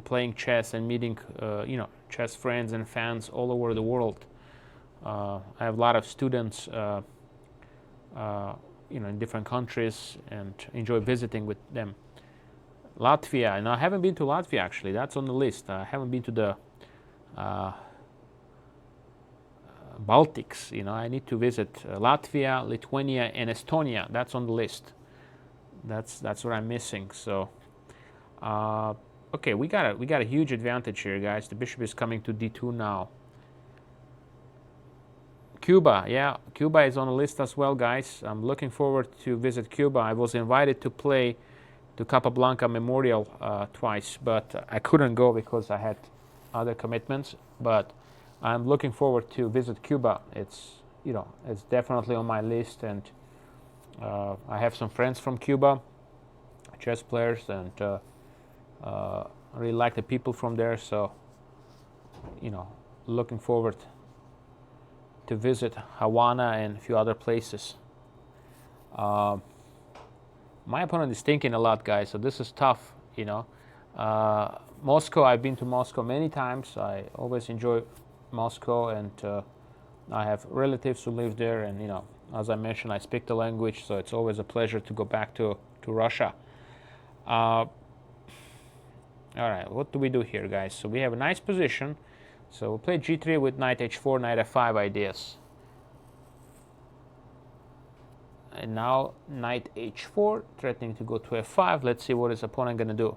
playing chess and meeting you know, chess friends and fans all over the world. I have a lot of students you know, in different countries and enjoy visiting with them. Latvia, and I haven't been to Latvia actually. That's on the list. I haven't been to the Baltics. You know, I need to visit Latvia, Lithuania, and Estonia. That's on the list. That's what I'm missing. So, okay, we got a huge advantage here, guys. The bishop is coming to d2 now. Cuba, yeah, Cuba is on the list as well, guys. I'm looking forward to visit Cuba. I was invited to play to Capablanca Memorial twice, but I couldn't go because I had other commitments. But I'm looking forward to visit Cuba. It's, you know, it's definitely on my list, and I have some friends from Cuba, chess players, and I really like the people from there. So, you know, looking forward to visit Havana and a few other places. My opponent is thinking a lot, guys, so this is tough, you know. Moscow, I've been to Moscow many times. I always enjoy Moscow, and I have relatives who live there, and, you know, as I mentioned, I speak the language, so it's always a pleasure to go back to Russia. All right, what do we do here, guys? So we have a nice position. So we'll play g3 with knight h4, knight f5 ideas. And now knight h4, threatening to go to f5. Let's see what his opponent going to do.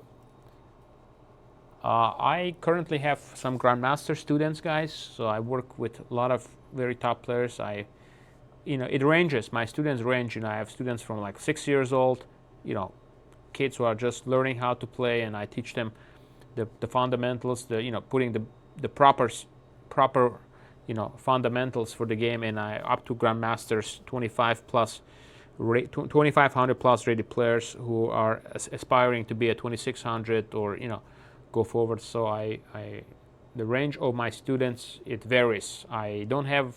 I currently have some Grandmaster students, guys. So I work with a lot of very top players. You know, it ranges. My students range. You know, I have students from like 6 years old, you know, kids who are just learning how to play, and I teach them the fundamentals, you know, putting the proper, you know, fundamentals for the game, and I up to Grandmasters, 2500 plus rated players who are aspiring to be a 2600 or, you know, go forward. So the range of my students, it varies. I don't have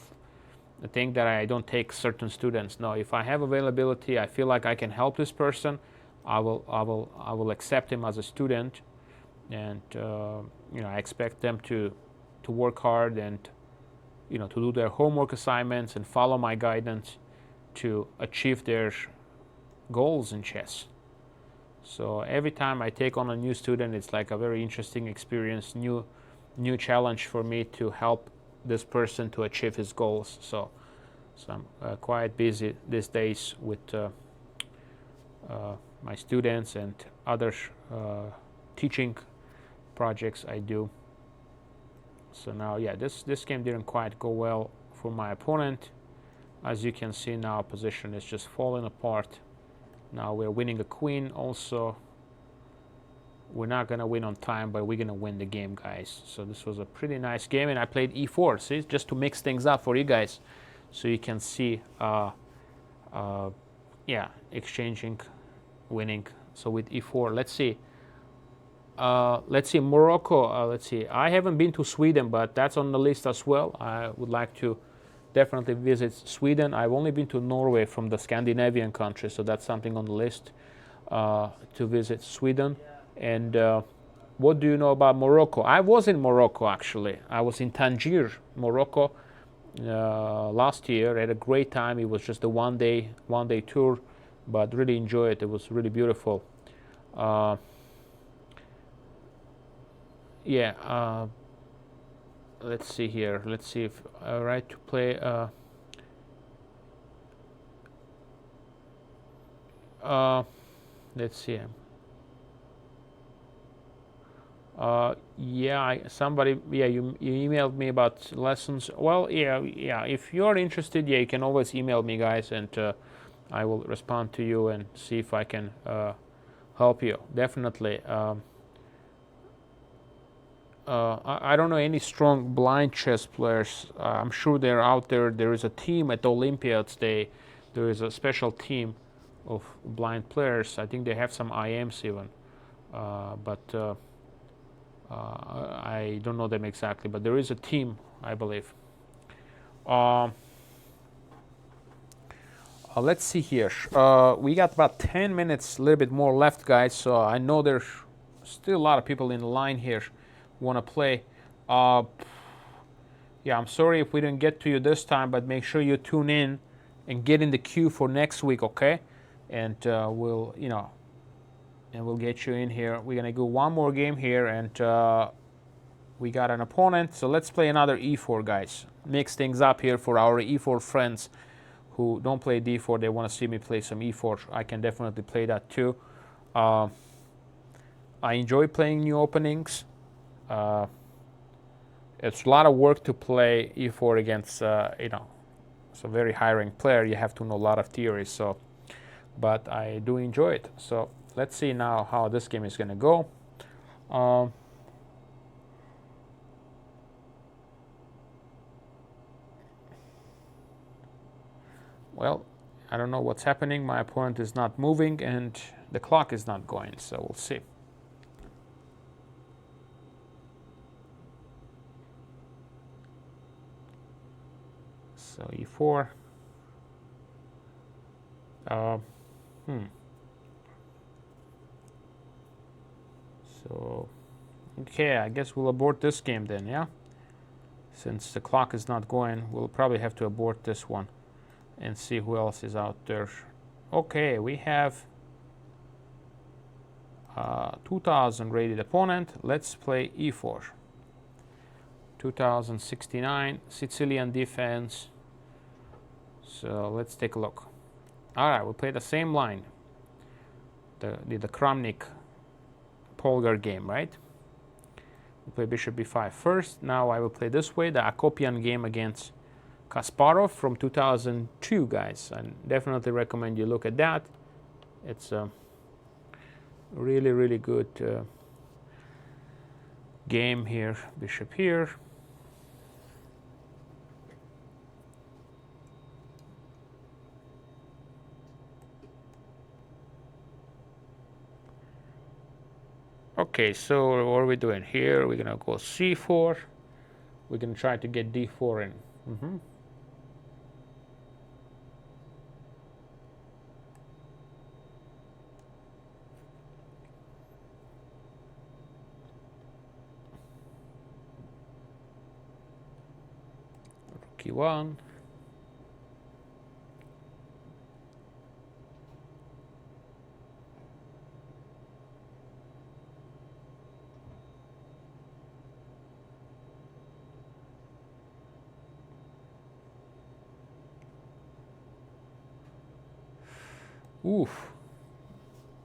a thing that I don't take certain students. No, if I have availability, I feel like I can help this person, I will accept him as a student, and you know, I expect them to work hard and, you know, to do their homework assignments and follow my guidance to achieve their goals in chess. So every time I take on a new student, it's like a very interesting experience, new challenge for me to help this person to achieve his goals. So I'm quite busy these days with my students and other teaching projects I do. So now, yeah, this game didn't quite go well for my opponent. As you can see now, position is just falling apart. Now we're winning a queen also. We're not going to win on time, but we're going to win the game, guys. So this was a pretty nice game, and I played e4, see, just to mix things up for you guys, so you can see, yeah, exchanging, winning. So with e4, let's see Let's see, Morocco. Let's see. I haven't been to Sweden, but that's on the list as well. I would like to definitely visit Sweden. I've only been to Norway from the Scandinavian countries, so that's something on the list to visit Sweden. And what do you know about Morocco? I was in Morocco actually. I was in Tangier, Morocco, last year. I had a great time. It was just a one day tour, but really enjoyed it. It was really beautiful. Yeah. Let's see here. Let's see if right to play. Let's see. Yeah, somebody. Yeah, you emailed me about lessons. Well, yeah. If you're interested, yeah, you can always email me, guys, and I will respond to you and see if I can help you. Definitely. I don't know any strong blind chess players. I'm sure they're out there. There is a team at Olympiads. There is a special team of blind players. I think they have some IMs even, but I don't know them exactly. But there is a team, I believe. Let's see here. We got about 10 minutes, a little bit more left, guys. So I know there's still a lot of people in the line here want to play. Yeah, I'm sorry if we didn't get to you this time, but make sure you tune in and get in the queue for next week, okay? And we'll get you in here. We're gonna go one more game here, and we got an opponent. So let's play another e4, guys. Mix things up here for our e4 friends who don't play d4. They want to see me play some e4. I can definitely play that too. I enjoy playing new openings. It's a lot of work to play e4 against, it's a very high-ranked player. You have to know a lot of theories. So, but I do enjoy it. So let's see now how this game is going to go. Well, I don't know what's happening. My opponent is not moving, and the clock is not going. So we'll see. So e4. So, okay, I guess we'll abort this game then, yeah? Since the clock is not going, we'll probably have to abort this one and see who else is out there. Okay, we have 2000 rated opponent. Let's play e4. 2069 Sicilian defense. So let's take a look. All right, we'll play the same line. The Kramnik Polgar game, right? We play bishop b5 first. Now I will play this way, the Akobian game against Kasparov from 2002, guys. I definitely recommend you look at that. It's a really, really good game here. Bishop here. Okay, so what are we doing here? We're gonna go c4. We're gonna try to get d4 in. Rook e1. Oof.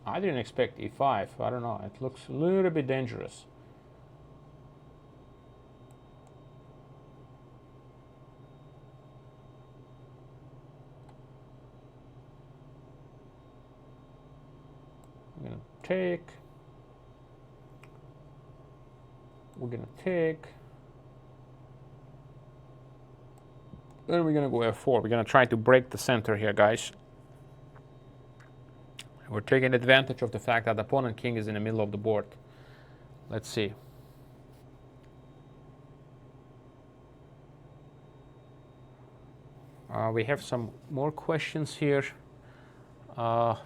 I didn't expect e5. I don't know. It looks a little bit dangerous. I'm going to take. We're going to take. Then we're going to go f4. We're going to try to break the center here, guys. We're taking advantage of the fact that the opponent king is in the middle of the board. Let's see. We have some more questions here. Let's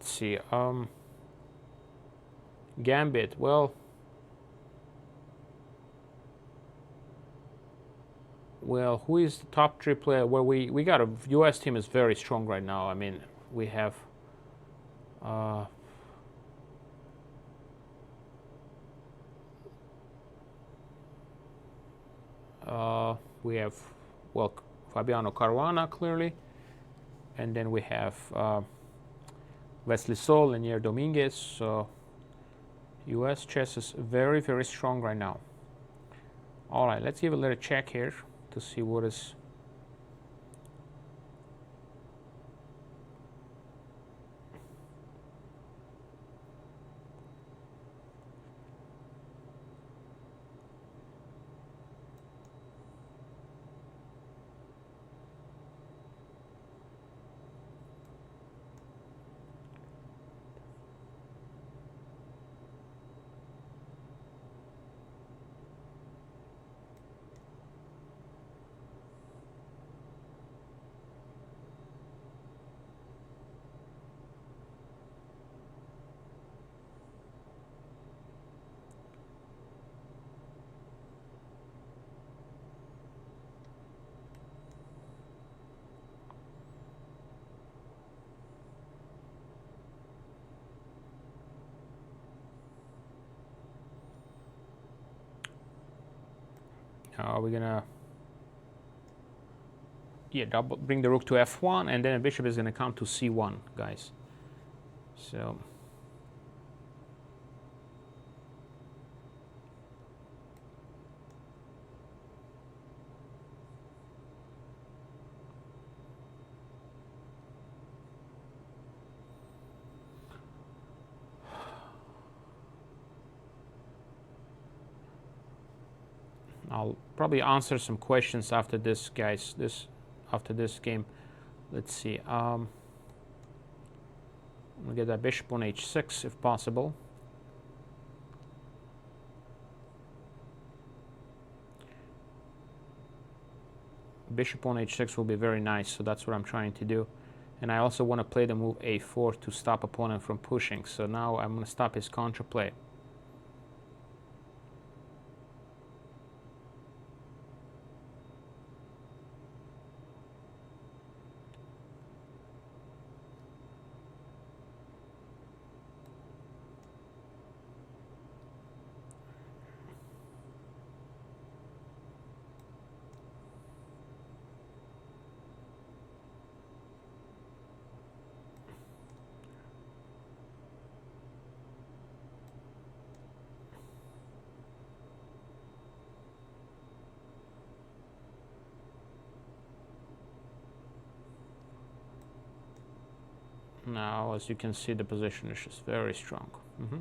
see. Gambit. Well, who is the top three player? Well, we got a U.S. team is very strong right now. I mean, we have. We have, well, Fabiano Caruana clearly, and then we have Wesley Sol and Yair Dominguez. So U.S. chess is very, very strong right now. All right, let's give a little check here to see what is. We're gonna, bring the rook to f1, and then the bishop is gonna come to c1, guys. So I'll probably answer some questions after this, guys. After this game. Let's see. We'll get that bishop on h6 if possible. Bishop on h6 will be very nice, so that's what I'm trying to do. And I also want to play the move a4 to stop opponent from pushing. So now I'm going to stop his counterplay. Now, as you can see, the position is just very strong. Mm-hmm.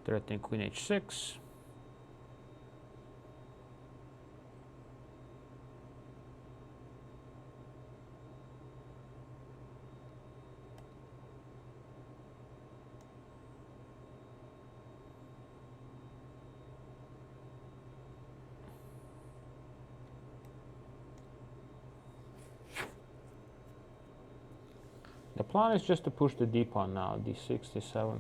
Threatening queen h6. The plan is just to push the d pawn now, d6, d7.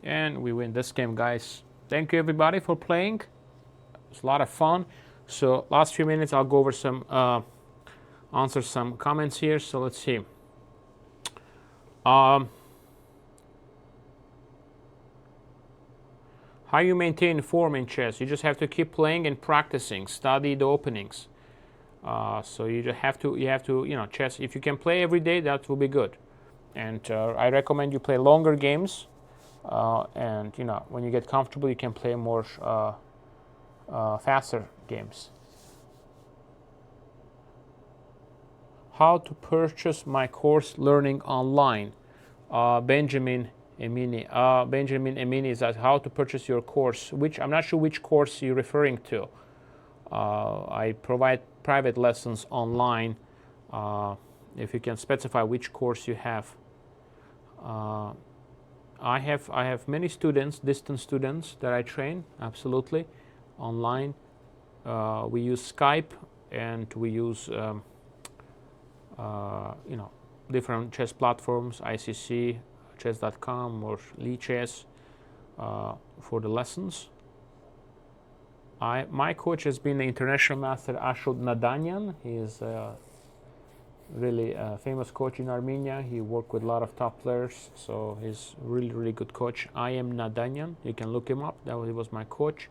And we win this game, guys. Thank you, everybody, for playing. It's a lot of fun. So last few minutes, I'll go over some, answer some comments here. So let's see. How you maintain form in chess? You just have to keep playing and practicing, study the openings. So you just have to, chess. If you can play every day, that will be good. And I recommend you play longer games. And when you get comfortable, you can play more faster games. How to purchase my course learning online? Benjamin Emini. Benjamin Emini is that how to purchase your course. I'm not sure which course you're referring to. I provide private lessons online. If you can specify which course you have. I have many students, distant students that I train, absolutely, online. We use Skype and we use different chess platforms, ICC, chess.com or Lichess for the lessons. My coach has been the international master Ashot Nadanyan. He is a really famous coach in Armenia. He worked with a lot of top players, so he's really, really good coach. I am Nadanyan. You can look him up. He was my coach.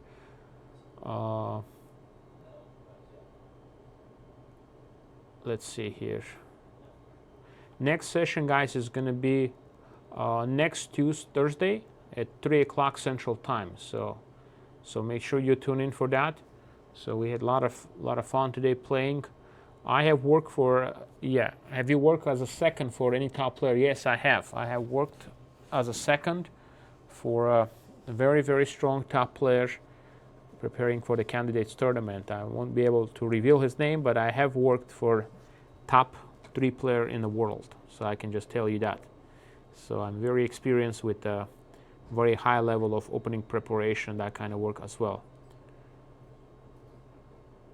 Let's see here. Next session, guys, is going to be next Thursday at 3 o'clock Central Time. So make sure you tune in for that. So we had a lot of fun today playing. I have worked for, have you worked as a second for any top player? Yes, I have. I have worked as a second for a very, very strong top player preparing for the candidates tournament. I won't be able to reveal his name, but I have worked for top 3 player in the world. So I can just tell you that. So I'm very experienced with a very high level of opening preparation, that kind of work as well.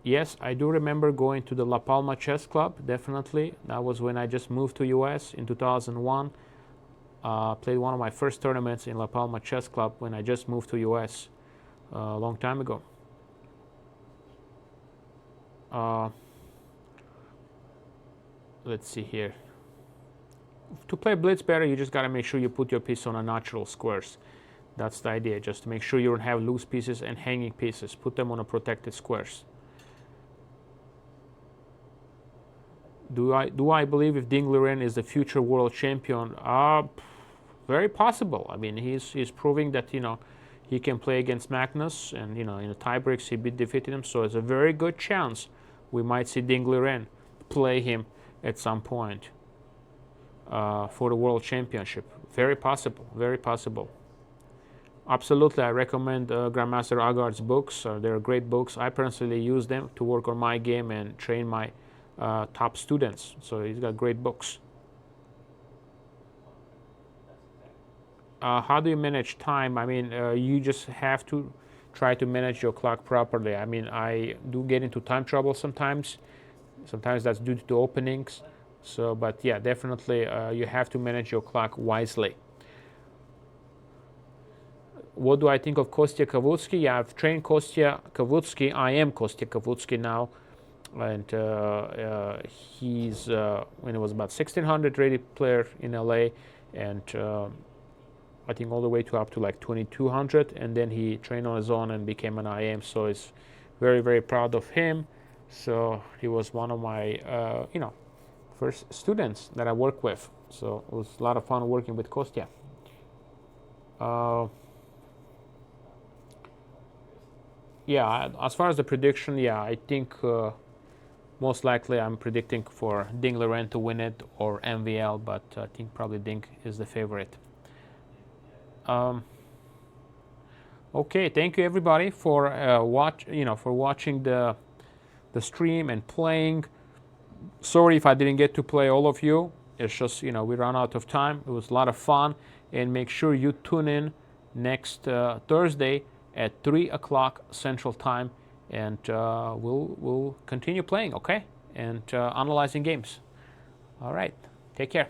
Yes, I do remember going to the La Palma Chess Club, definitely. That was when I just moved to US in 2001. Played one of my first tournaments in La Palma Chess Club when I just moved to US a long time ago. Let's see here. To play blitz better, you just got to make sure you put your piece on a natural squares. That's the idea, just to make sure you don't have loose pieces and hanging pieces. Put them on a protected squares. Do I believe if Ding Liren is the future world champion? Very possible. I mean, he's proving that he can play against Magnus, and in the tiebreaks he defeated him. So it's a very good chance we might see Ding Liren play him at some point for the world championship. Very possible. Very possible. Absolutely, I recommend Grandmaster Agard's books. They're great books. I personally use them to work on my game and train my top students. So he's got great books. How do you manage time? I mean, you just have to try to manage your clock properly. I mean, I do get into time trouble sometimes. Sometimes that's due to the openings. So, but yeah, definitely you have to manage your clock wisely. What do I think of Kostya Kavutsky? Yeah, I've trained Kostya Kavutsky. I am Kostya Kavutsky now. And he's, when he was about 1600 rated player in LA, and I think all the way to up to like 2200, and then he trained on his own and became an IM. So it's very, very proud of him. So he was one of my, first students that I work with. So it was a lot of fun working with Kostya. Yeah, as far as the prediction, yeah, I think most likely I'm predicting for Ding Liren to win it or MVL, but I think probably Ding is the favorite. Okay, thank you everybody for watching the stream and playing. Sorry if I didn't get to play all of you. It's just we ran out of time. It was a lot of fun, and make sure you tune in next Thursday at 3 o'clock Central Time, and we'll continue playing, okay, and analyzing games. All right, take care.